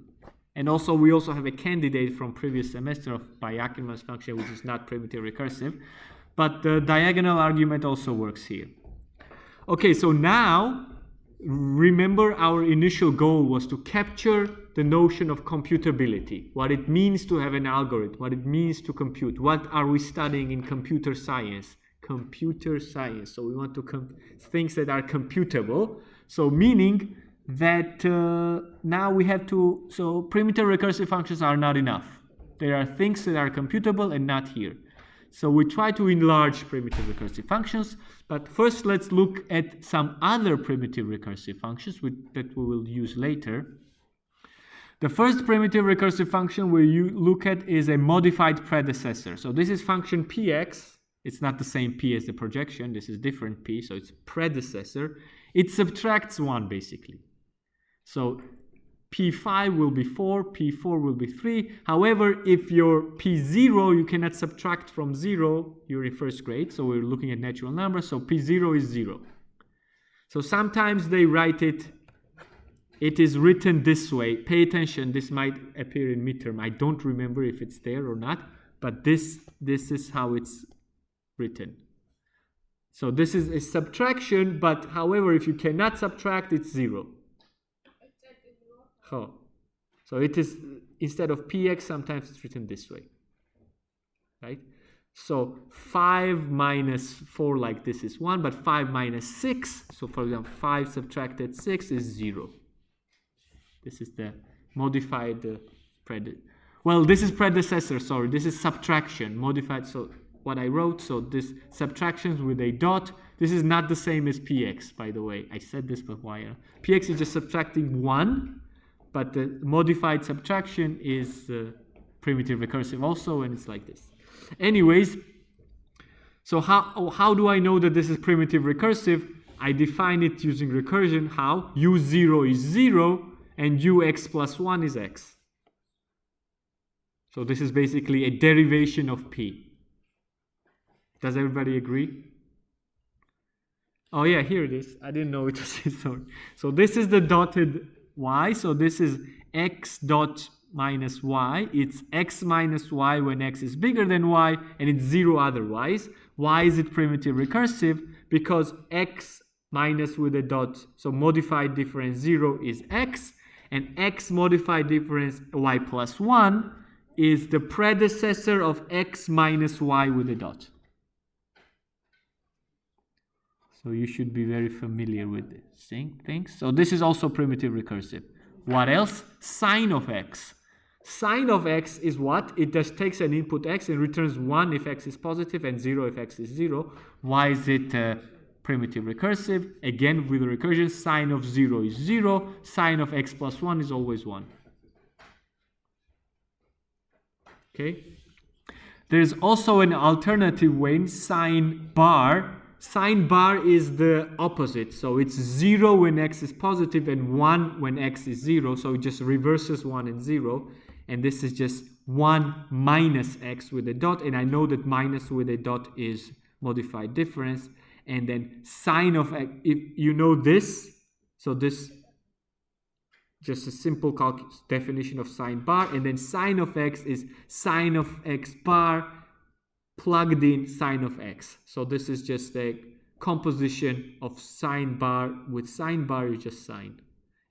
And also, we also have a candidate from previous semester by Ackermann's function, which is not primitive recursive. but the diagonal argument also works here. Okay, so now remember our initial goal was to capture the notion of computability, what it means to have an algorithm, what it means to compute. What are we studying in computer science? Computer science. So we want to things that are computable. So meaning that now we have to, so primitive recursive functions are not enough. There are things that are computable and not here. So we try to enlarge primitive recursive functions, but first let's look at some other primitive recursive functions that we will use later. The first primitive recursive function we look at is a modified predecessor. So this is function px. It's not the same p as the projection. This is different p, so it's predecessor. It subtracts 1 basically. So P5 will be 4, P4 will be 3. However, if your P0, you cannot subtract from 0, you're in first grade. So we're looking at natural numbers. So P0 is 0. So sometimes they write it is written this way. Pay attention, this might appear in midterm. I don't remember if it's there or not, but this is how it's written. So this is a subtraction, but however, if you cannot subtract, it's 0. Oh. So it is, instead of px, sometimes it's written this way, right? So 5 minus 4 like this is 1, but 5 minus 6, so for example, 5 subtracted 6 is 0. This is the modified well, this is predecessor, sorry, this is subtraction, modified, so what I wrote, so this subtractions with a dot, this is not the same as px, by the way. I said this, but why? Px is just subtracting 1, but the modified subtraction is primitive recursive also, and it's like this. Anyways, so how do I know that this is primitive recursive? I define it using recursion. How? u0 is 0, and ux plus 1 is x. So this is basically a derivation of p. Does everybody agree? Oh yeah, here it is. I didn't know it was here, sorry. So this is the dotted y, so this is x dot minus y. It's x minus y when x is bigger than y, and it's 0 otherwise. Why is it primitive recursive? Because x minus with a dot, so modified difference 0 is x, and x modified difference y plus 1 is the predecessor of x minus y with a dot. So you should be very familiar with this things. So this is also primitive recursive. What else? Sine of x. Sine of x is what? It just takes an input x and returns 1 if x is positive and 0 if x is 0. Why is it primitive recursive? Again, with recursion, sine of 0 is 0. Sine of x plus 1 is always 1. Okay? There's also an alternative way, sine bar. Sine bar is the opposite, so it's 0 when x is positive and 1 when x is 0, so it just reverses 1 and 0, and this is just 1 minus x with a dot, and I know that minus with a dot is modified difference, and then sine of x, if you know this, so this just a simple definition of sine bar, and then sine of x is sine of x bar plugged in sine of x. So this is just a composition of sine bar. With sine bar is just sine.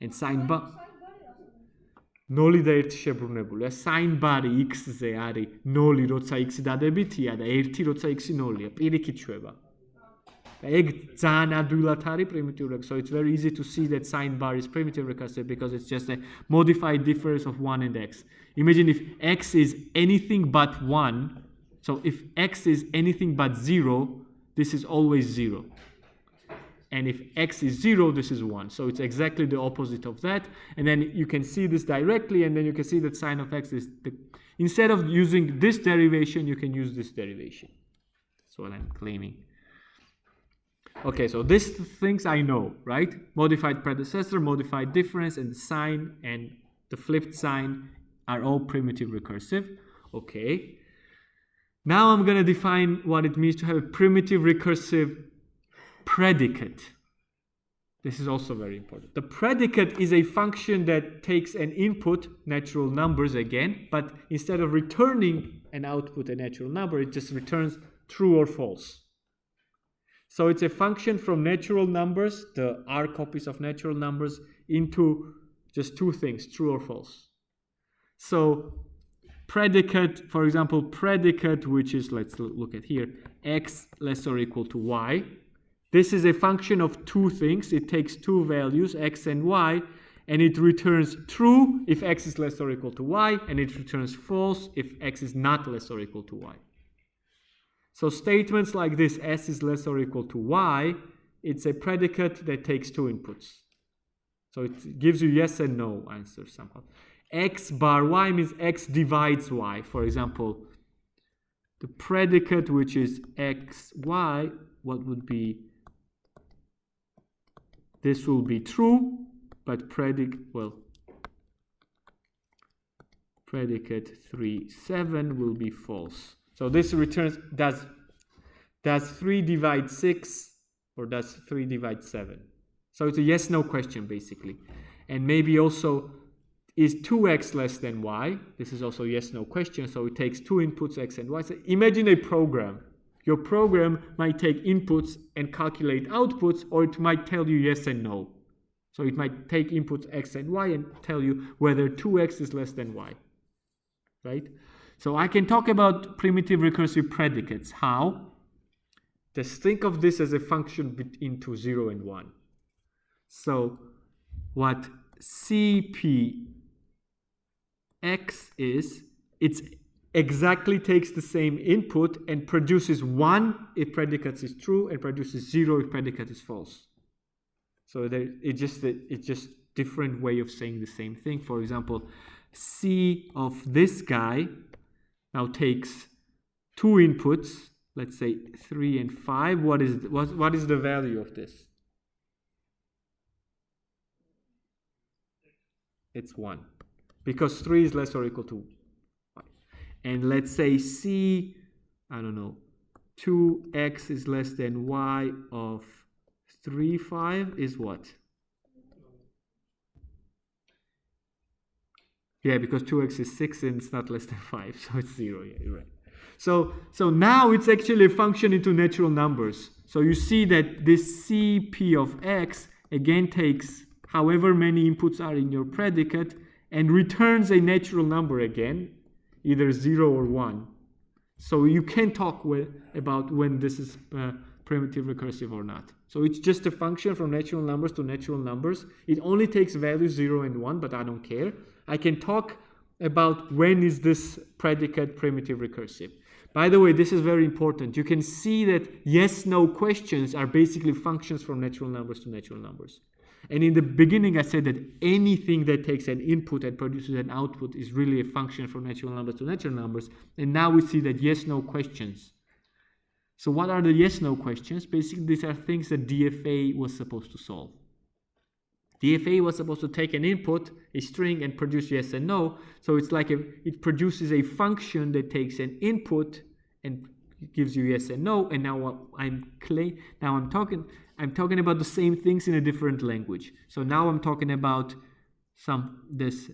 And sine bar ნოლი და 1 შებრუნებულია. sine bar x-ზე არის 0 როცა x დადებითია და 1 როცა x-ი 0-ია. პირიქით შვება. და ეგ ძალიან ადვილად არის primitive recursive. So it's very easy to see that sine bar is primitive recursive because it's just a modified difference of 1 and x. Imagine if x is anything but 1. So if x is anything but 0, this is always 0. And if x is 0, this is 1. So it's exactly the opposite of that. And then you can see this directly, and then you can see that sine of x is, instead of using this derivation, you can use this derivation. That's what I'm claiming. Okay, so these things I know, right? Modified predecessor, modified difference, and the sine and the flipped sign are all primitive recursive. Okay. Now I'm going to define what it means to have a primitive recursive predicate. This is also very important. The predicate is a function that takes an input, natural numbers again, but instead of returning an output, a natural number, it just returns true or false. So it's a function from natural numbers, the R copies of natural numbers, into just two things, true or false. So predicate, for example, predicate, which is, let's look at here, x less or equal to y. This is a function of two things. It takes two values, x and y, and it returns true if x is less or equal to y, and it returns false if x is not less or equal to y. So statements like this, s is less or equal to y, it's a predicate that takes two inputs. So it gives you yes and no answers somehow. X bar y means x divides y. For example, the predicate, which is x, y, what would be? This will be true, but predicate 3, 7 will be false. So this returns, does 3 divide 6 or does 3 divide 7? So it's a yes-no question basically. And maybe also, is 2x less than y? This is also yes-no question, so it takes two inputs, x and y. So imagine a program. Your program might take inputs and calculate outputs, or it might tell you yes and no. So it might take inputs x and y and tell you whether 2x is less than y. Right? So I can talk about primitive recursive predicates. How? Just think of this as a function into 0 and 1. So what CP x is, it exactly takes the same input and produces 1 if predicate is true and produces 0 if predicate is false. So it's just different way of saying the same thing. For example, C of this guy now takes two inputs, let's say 3 and 5. What is the value of this? It's 1. Because 3 is less or equal to 5. And let's say C, I don't know, 2x is less than y of 3, 5 is what? Yeah, because 2x is 6 and it's not less than 5, so it's 0. Yeah, you're right. So now it's actually a function into natural numbers. So you see that this CP of x again takes however many inputs are in your predicate and returns a natural number again, either 0 or 1. So you can talk about when this is primitive recursive or not. So it's just a function from natural numbers to natural numbers. It only takes values 0 and 1, but I don't care. I can talk about when is this predicate primitive recursive. By the way, this is very important. You can see that yes-no questions are basically functions from natural numbers to natural numbers. And in the beginning, I said that anything that takes an input and produces an output is really a function from natural numbers to natural numbers. And now we see that yes-no questions. So what are the yes-no questions? Basically, these are things that DFA was supposed to solve. DFA was supposed to take an input, a string, and produce yes and no. So it's like it produces a function that takes an input and gives you yes and no. And now I'm talking about the same things in a different language. So now I'm talking about this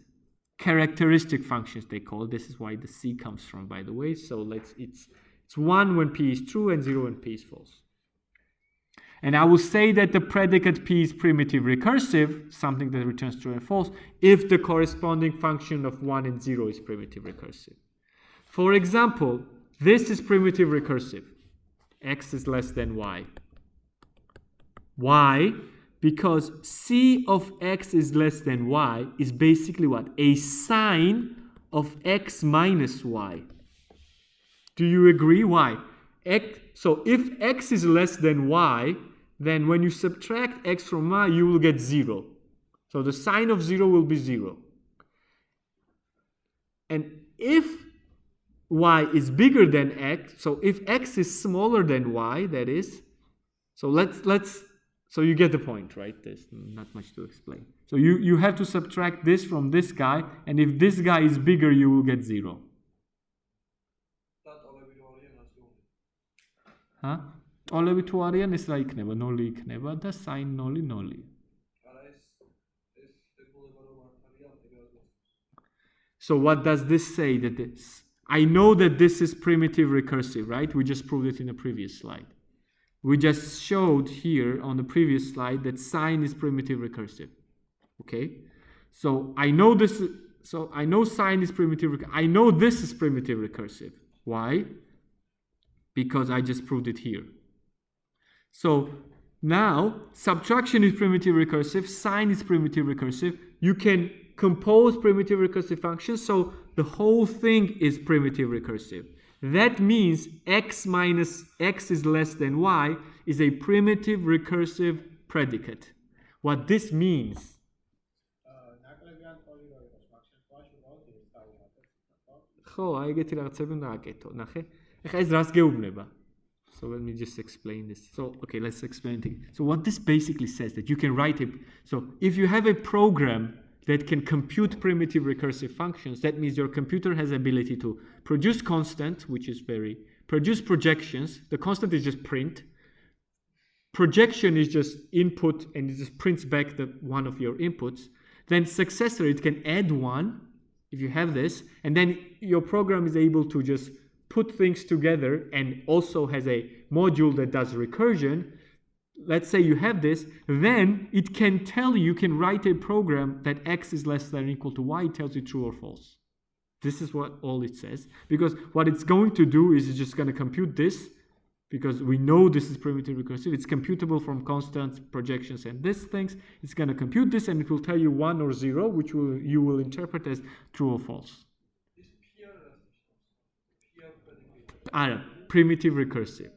characteristic functions they call. This is why the C comes from, by the way. So it's 1 when P is true and 0 when P is false. And I will say that the predicate P is primitive recursive, something that returns true and false, if the corresponding function of 1 and 0 is primitive recursive. For example, this is primitive recursive. X is less than y. Why? Because C of x is less than y is basically what? A sine of x minus y. Do you agree? Why? So if x is less than y, then when you subtract x from y, you will get 0. So the sine of 0 will be 0. And if y is bigger than x, so if x is smaller than y, that is, so so you get the point, right? There's not much to explain. So you have to subtract this from this guy, and if this guy is bigger, you will get 0. Huh? Olevituarian is like never, noli never, the sign noli noli. So what does this say? That the I know that this is primitive recursive, right? We just proved it in a previous slide. We just showed here on the previous slide that sine is primitive recursive. Okay? So I know this. So I know sine is primitive. I know this is primitive recursive. Why? Because I just proved it here. So now subtraction is primitive recursive. Sine is primitive recursive. You can compose primitive recursive functions. So the whole thing is primitive recursive. That means x minus x is less than y is a primitive recursive predicate. What this means. So let me just explain this. So, okay, let's explain it. So what this basically says that you can write it. So if you have a program that can compute primitive recursive functions, that means your computer has the ability to produce constant, which is produce projections. The constant is just print. Projection is just input, and it just prints back one of your inputs. Then successor, it can add one, if you have this, and then your program is able to just put things together and also has a module that does recursion. Let's say you have this, then it can tell you can write a program that x is less than or equal to y. It tells you true or false. This is what all it says. Because what it's going to do is it's just going to compute this, because we know this is primitive recursive. It's computable from constants, projections, and these things. It's going to compute this, and it will tell you 1 or 0, which you will interpret as true or false. Primitive recursive.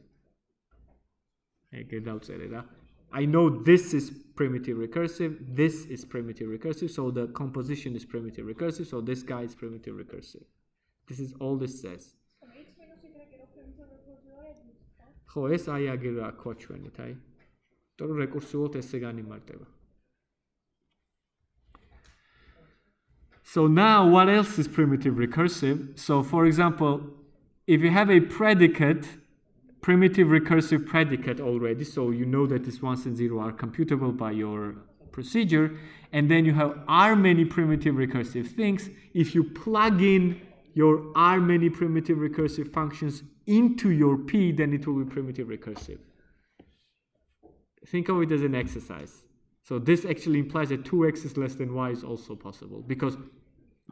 I know this is primitive recursive, this is primitive recursive, so the composition is primitive recursive, so this guy is primitive recursive. This is all this says. So now what else is primitive recursive? So for example, if you have a predicate, primitive recursive predicate already, so you know that these 1s and 0 are computable by your procedure, and then you have R many primitive recursive things. If you plug in your R many primitive recursive functions into your P, then it will be primitive recursive. Think of it as an exercise. So this actually implies that 2x is less than y is also possible, because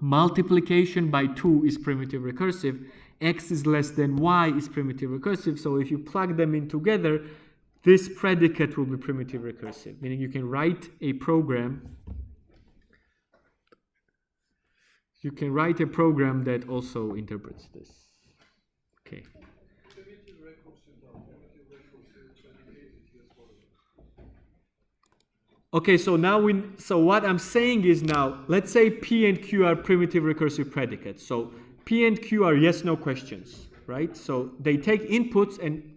multiplication by 2 is primitive recursive, x is less than y is primitive recursive, so if you plug them in together, this predicate will be primitive recursive, meaning you can write a program that also interprets this. Okay. Okay, so now what I'm saying is now, let's say P and Q are primitive recursive predicates. So P and Q are yes/no questions, right? So they take inputs and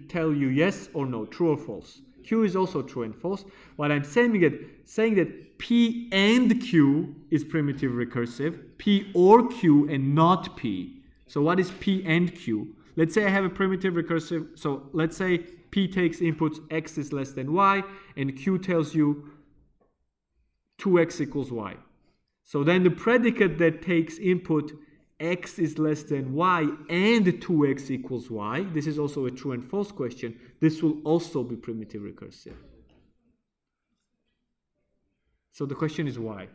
tell you yes or no, true or false. Q is also true and false. What I'm saying that P and Q is primitive recursive, P or Q and not P. So what is P and Q? Let's say I have a primitive recursive, so let's say P takes inputs x is less than y, and Q tells you 2x equals y. So then the predicate that takes input x is less than y and 2x equals y, this is also a true and false question, this will also be primitive recursive. So the question is why?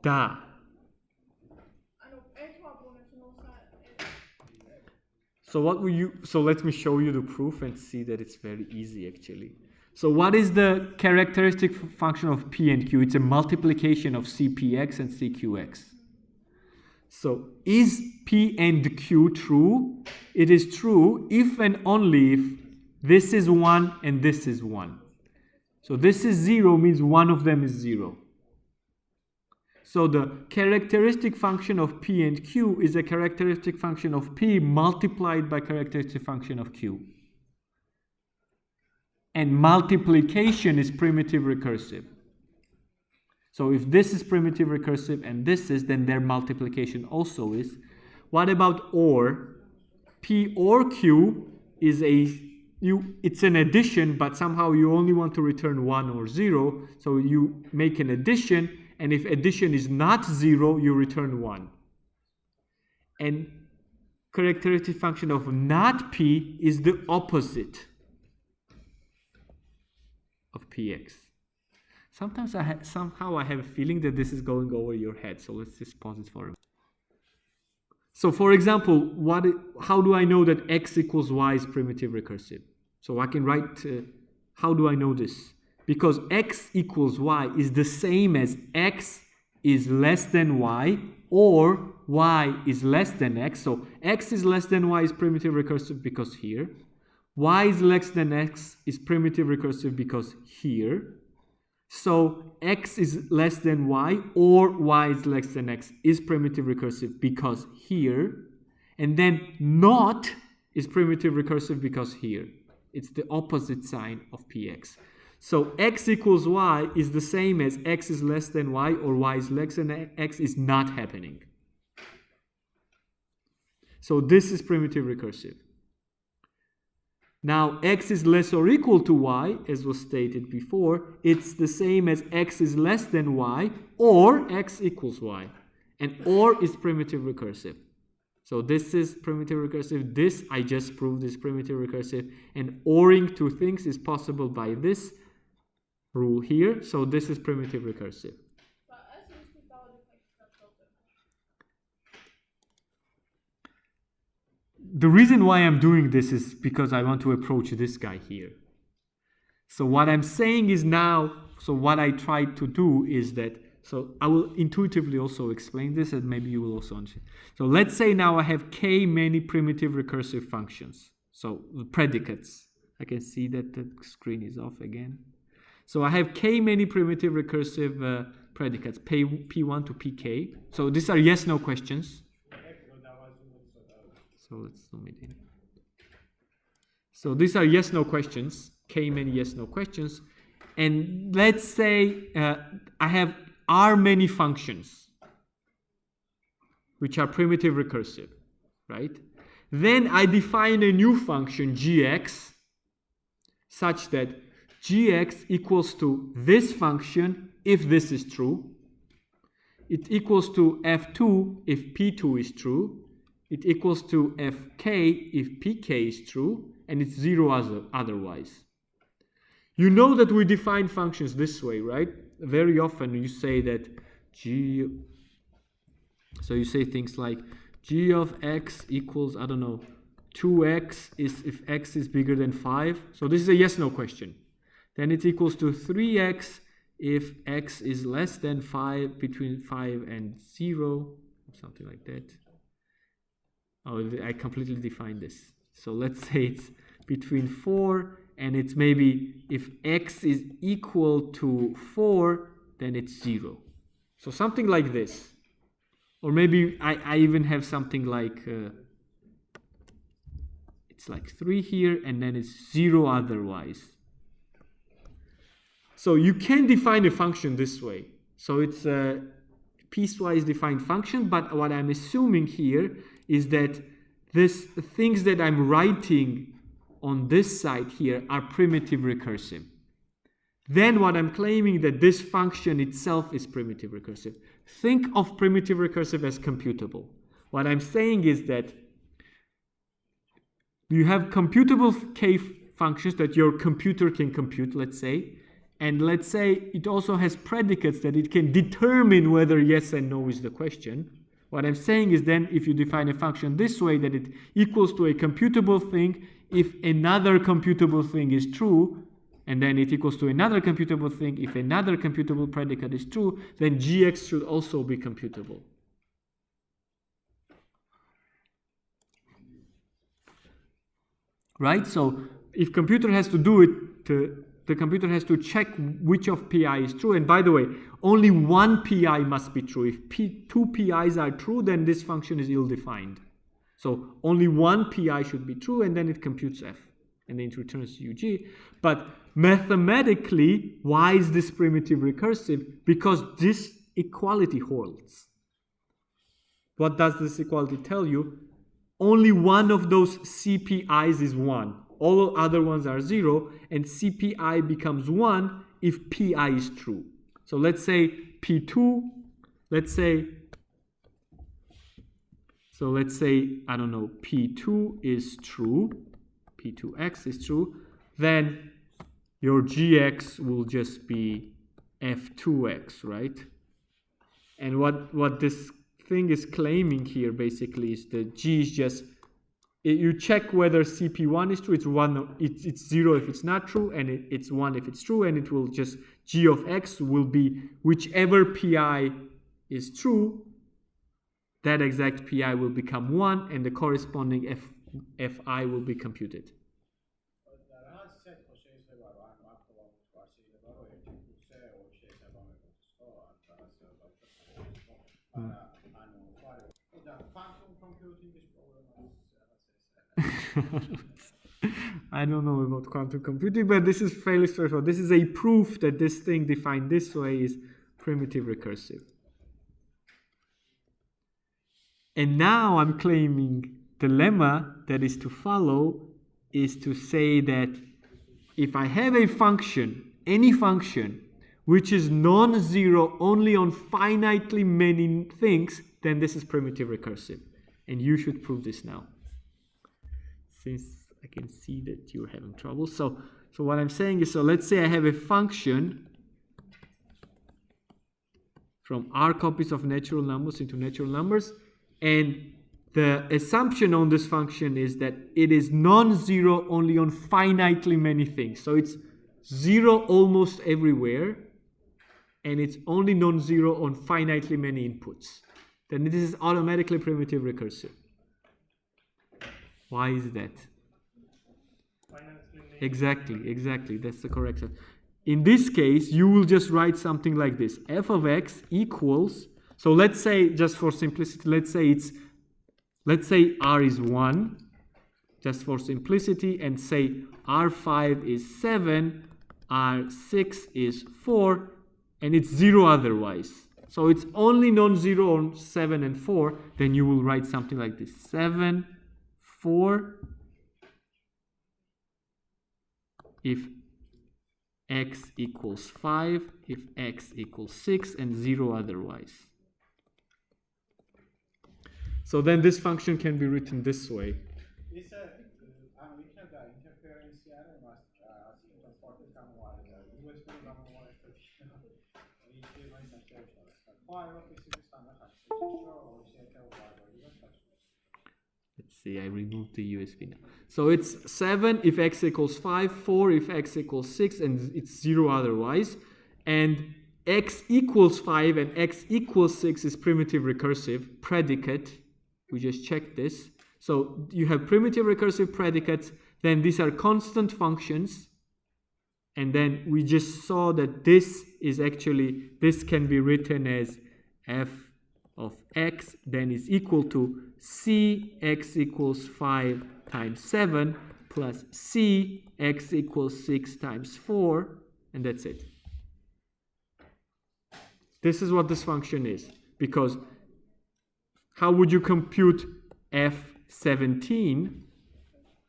Da. So let me show you the proof and see that it's very easy actually. So what is the characteristic function of P and Q? It's a multiplication of CPX and CQX. So is P and Q true? It is true if and only if this is 1 and this is 1. So this is 0 means one of them is 0. So the characteristic function of P and Q is a characteristic function of P multiplied by characteristic function of Q. And multiplication is primitive recursive. So if this is primitive recursive and this is, then their multiplication also is. What about OR? P or Q is it's an addition, but somehow you only want to return 1 or 0. So you make an addition, and if addition is not 0, you return 1. and characteristic function of not P is the opposite of Px. Sometimes somehow I have a feeling that this is going over your head, so let's just pause it for a minute. So for example, how do I know that x equals y is primitive recursive? So I can write, how do I know this? Because x equals y is the same as x is less than y, or y is less than x. So x is less than y is primitive recursive because here. Y is less than x is primitive recursive because here. So x is less than y, or y is less than x is primitive recursive because here. And then not is primitive recursive because here. It's the opposite sign of Px. So x equals y is the same as x is less than y, or y is less than x is not happening. So this is primitive recursive. Now x is less or equal to y, as was stated before. It's the same as x is less than y, or x equals y. And or is primitive recursive. So this is primitive recursive. This I just proved is primitive recursive. And oring two things is possible by this rule here. So this is primitive recursive. The reason why I'm doing this is because I want to approach this guy here. So what I'm saying is now, so what I try to do is that, so I will intuitively also explain this and maybe you will also understand. So let's say now I have k many primitive recursive functions. So the predicates. I can see that the screen is off again. So I have k many primitive recursive predicates, p1 to pk. So these are yes/no questions. So let's zoom it in. So these are yes/no questions, k many yes/no questions. And let's say I have r many functions, which are primitive recursive, right? Then I define a new function, gx, such that gx equals to this function if this is true. It equals to f2 if p2 is true. It equals to fk if pk is true, and it's 0 otherwise. You know that we define functions this way, right? Very often you say that g, so you say things like g of x equals, I don't know, 2x is if x is bigger than 5. So this is a yes/no question. Then it equals to 3x if x is less than 5, between 5 and 0, something like that. Oh, I completely defined this. So let's say it's between 4 and it's maybe if x is equal to 4, then it's 0. So something like this. Or maybe I even have something like, it's like 3 here and then it's 0 otherwise. So you can define a function this way. So it's a piecewise defined function, but what I'm assuming here is that these things that I'm writing on this side here are primitive recursive. Then what I'm claiming that this function itself is primitive recursive. Think of primitive recursive as computable. What I'm saying is that you have computable k functions that your computer can compute, let's say, and let's say it also has predicates that it can determine whether yes and no is the question. What I'm saying is then if you define a function this way, that it equals to a computable thing if another computable thing is true, and then it equals to another computable thing if another computable predicate is true, then gx should also be computable. Right? So if computer has to do it, the computer has to check which of pi is true. And by the way, only one pi must be true. If two pi's are true, then this function is ill-defined. So only one pi should be true, and then it computes f. And then it returns ug. But mathematically, why is this primitive recursive? Because this equality holds. What does this equality tell you? Only one of those CPIs is 1. All other ones are 0, and CPI becomes 1 if PI is true. So let's say P2, let's say So let's say, I don't know, P2 is true, P2x is true, then your gx will just be f2x, right? And what this thing is claiming here basically is that g is just, you check whether CP1 is true, it's 0 if it's not true, and it's 1 if it's true, and it will just, g of x will be whichever pi is true, that exact pi will become 1, and the corresponding fi will be computed. I don't know about quantum computing, but this is fairly straightforward. This is a proof that this thing defined this way is primitive recursive. And now I'm claiming the lemma that is to follow is to say that if I have a function, any function, which is non-zero only on finitely many things, then this is primitive recursive. And you should prove this now, since I can see that you're having trouble. So what I'm saying is, so let's say I have a function from r copies of natural numbers into natural numbers, and the assumption on this function is that it is non-zero only on finitely many things. So it's 0 almost everywhere, and it's only non-zero on finitely many inputs. Then this is automatically primitive recursive. Why is that? Exactly. That's the correct answer. In this case, you will just write something like this. F of x equals, so let's say, just for simplicity, let's say r is 1, just for simplicity, and say r5 is 7, r6 is 4, and it's 0 otherwise. So it's only non-zero on 7 and 4, then you will write something like this. 7, 4, if x equals 5, if x equals 6, and 0 otherwise. So then this function can be written this way. Let's see, I removed the USB now. So it's 7 if x equals 5, 4 if x equals 6, and it's 0 otherwise. And x equals 5 and x equals 6 is primitive recursive predicate. We just checked this. So you have primitive recursive predicates, then these are constant functions. And then we just saw that this is actually, this can be written as f of x then is equal to c x equals 5 times 7 plus c x equals 6 times 4, and that's it. This is what this function is, because how would you compute f17?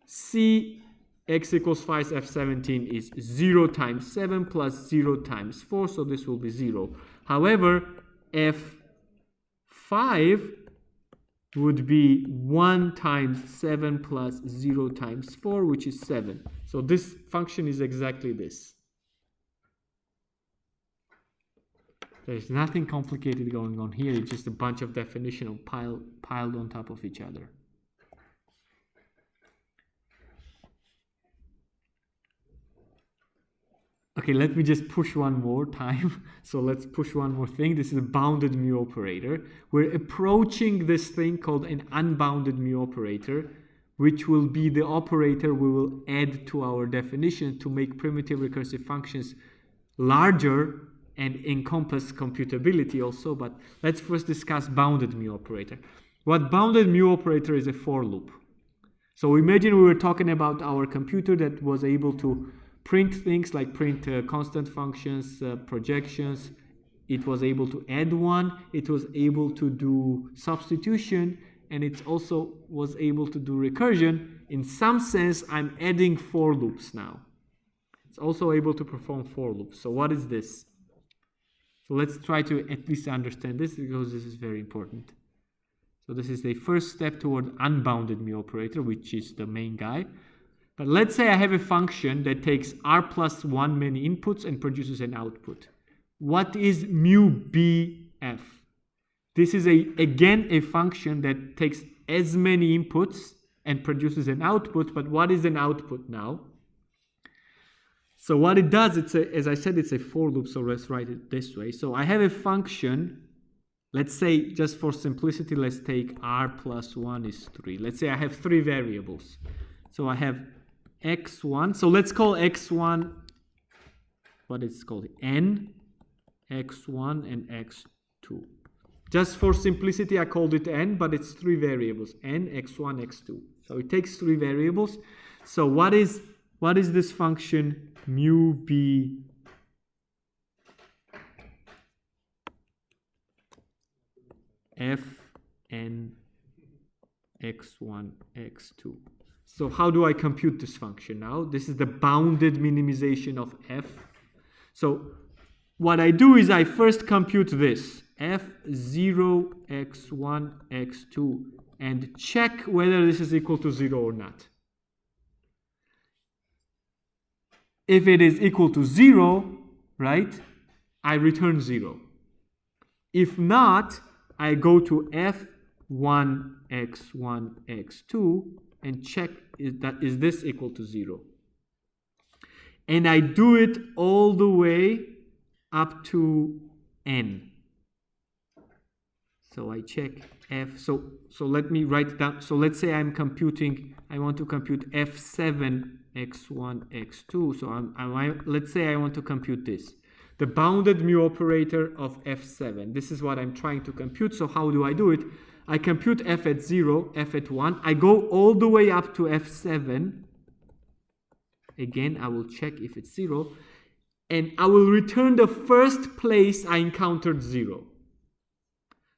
C x equals 5 f17 is 0 times 7 plus 0 times 4, so this will be 0. However, f5 would be 1 times 7 plus 0 times 4, which is 7. So this function is exactly this. There's nothing complicated going on here. It's just a bunch of definitions piled on top of each other. Okay, let me just push one more time. So let's push one more thing. This is a bounded mu operator. We're approaching this thing called an unbounded mu operator, which will be the operator we will add to our definition to make primitive recursive functions larger and encompass computability also. But let's first discuss bounded mu operator. What bounded mu operator is a for loop. So imagine we were talking about our computer that was able to print things like print constant functions, projections. It was able to add one. It was able to do substitution, and it also was able to do recursion. In some sense, I'm adding for loops now. It's also able to perform for loops. So what is this? So let's try to at least understand this, because this is very important. So this is the first step toward unbounded mu operator, which is the main guy. But let's say I have a function that takes r plus 1 many inputs and produces an output. What is mu bf? This is again a function that takes as many inputs and produces an output, but what is an output now? So what it does, as I said, it's a for loop, so let's write it this way. So I have a function, let's say, just for simplicity, let's take r plus 1 is 3. Let's say I have 3 variables. So I have x1, so let's call x1, what it's called, n, x1, and x2. Just for simplicity, I called it n, but it's 3 variables, n, x1, x2. So it takes 3 variables. So what is this function mu b f n x1, x2? So how do I compute this function now? This is the bounded minimization of f. So what I do is I first compute this, f0, x1, x2, and check whether this is equal to 0 or not. If it is equal to 0, right, I return 0. If not, I go to f1, x1, x2, and check is this equal to 0. And I do it all the way up to n. So I check f. So let me write down. So let's say I want to compute f7, x1, x2. So let's say I want to compute this. The bounded mu operator of f7. This is what I'm trying to compute. So how do I do it? I compute f at 0, f at 1. I go all the way up to f7. Again, I will check if it's 0. And I will return the first place I encountered 0.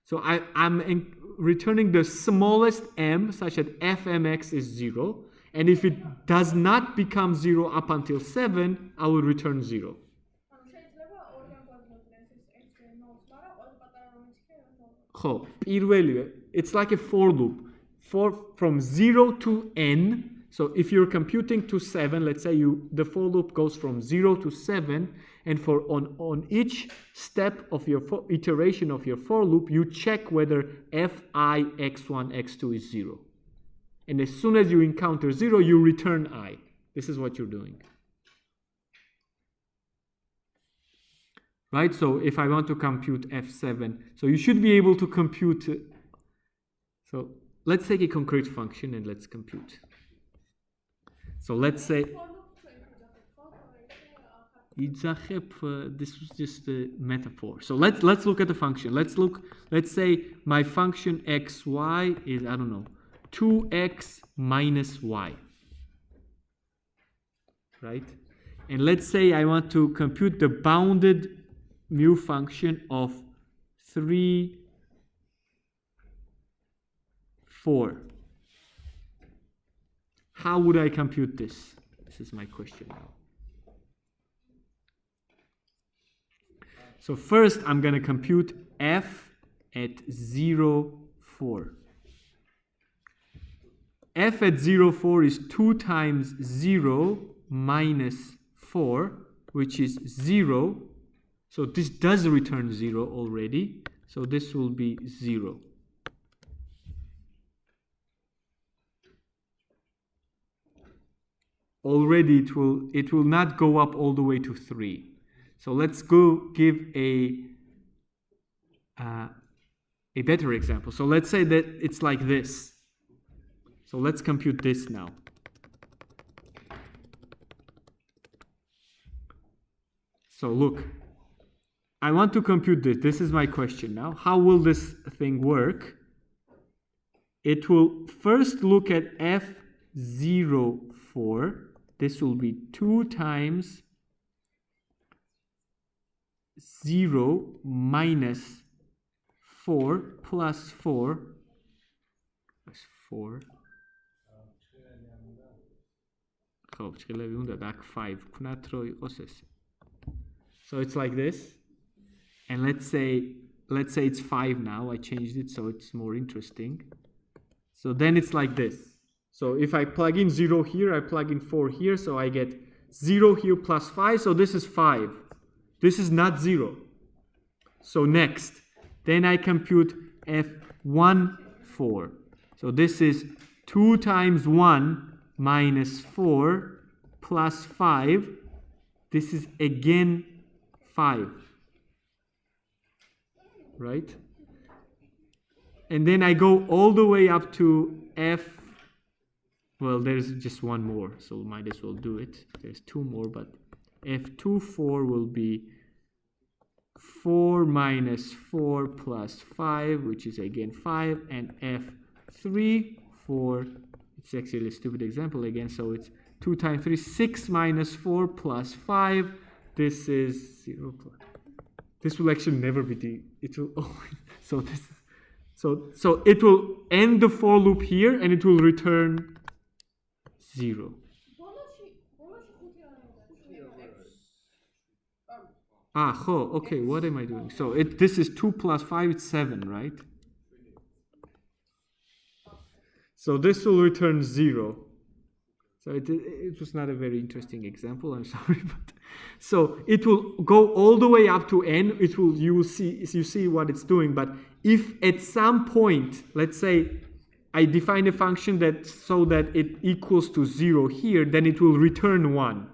So I'm returning the smallest m such that fmx is 0. And if it does not become 0 up until 7, I will return 0. It's like a for loop. From 0 to n. So if you're computing to 7, let's say the for loop goes from 0 to 7, and on each step of your iteration of your for loop, you check whether fi x1, x2 is 0. And as soon as you encounter 0, you return I. This is what you're doing. Right? So if I want to compute f7, so you should be able to compute. So let's take a concrete function and let's compute. So let's say this was just a metaphor. So let's look at the function. Let's say my function xy is, I don't know, 2x minus y. Right? And let's say I want to compute the bounded mu function of 3, 4. How would I compute this? This is my question now. So first I'm going to compute f at 0, 4. F at 0, 4 is 2 times 0 minus 4, which is 0. So this does return 0 already. So this will be 0. Already it will not go up all the way to 3. So let's go give a better example. So let's say that it's like this. So let's compute this now. So look, I want to compute this. This is my question now. How will this thing work? It will first look at f0, 4. This will be 2 times 0 minus 4 plus 4 plus 4. So it's like this. And let's say let's say it's 5 now. I changed it so it's more interesting. So then it's like this. So if I plug in 0 here, I plug in 4 here, so I get 0 here plus 5, so this is 5. This is not 0. So next, then I compute F1, 4. So this is 2 times 1 minus 4 plus 5. This is again 5. Right? And then I go all the way up to F. Well, there's just one more, so might as well do it. There's 2 more, but F2, 4 will be 4 minus 4 plus 5, which is again 5, and F3, 4, it's actually a stupid example again, so it's 2 times 3, 6 minus 4 plus 5, this is 0 plus. This will actually never be it will always, so it will end the for loop here, and it will return 0. Okay, what am I doing? So this is 2 plus 5, it's 7, right? So this will return 0. So it was not a very interesting example, I'm sorry, but so it will go all the way up to n. You see what it's doing, but if at some point, let's say I define a function that so that it equals to 0 here, then it will return 1.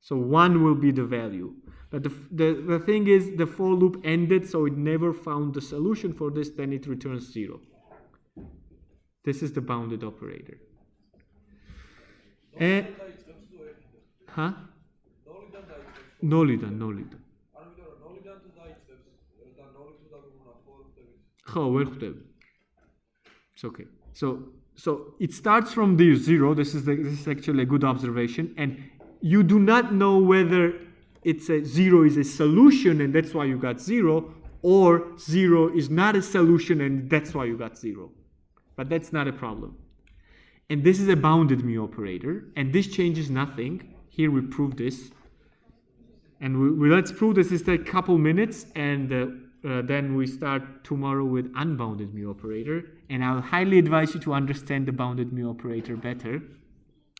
So 1 will be the value. But the thing is, the for loop ended, so it never found the solution for this, then it returns 0. This is the bounded operator. Nolidan. It's okay. So it starts from the 0. This is actually a good observation, and you do not know whether it's a 0 is a solution and that's why you got 0, or 0 is not a solution and that's why you got 0. But that's not a problem. And this is a bounded mu operator, and this changes nothing. Here we prove this. And let's prove this in a couple minutes, and then we start tomorrow with unbounded mu operator. And I'll highly advise you to understand the bounded mu operator better.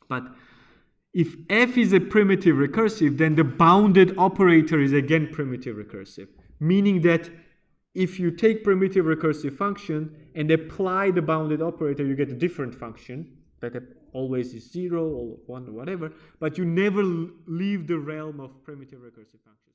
But if f is a primitive recursive, then the bounded operator is again primitive recursive. Meaning that if you take primitive recursive function and apply the bounded operator, you get a different function that always is 0 or 1 or whatever, but you never leave the realm of primitive recursive functions.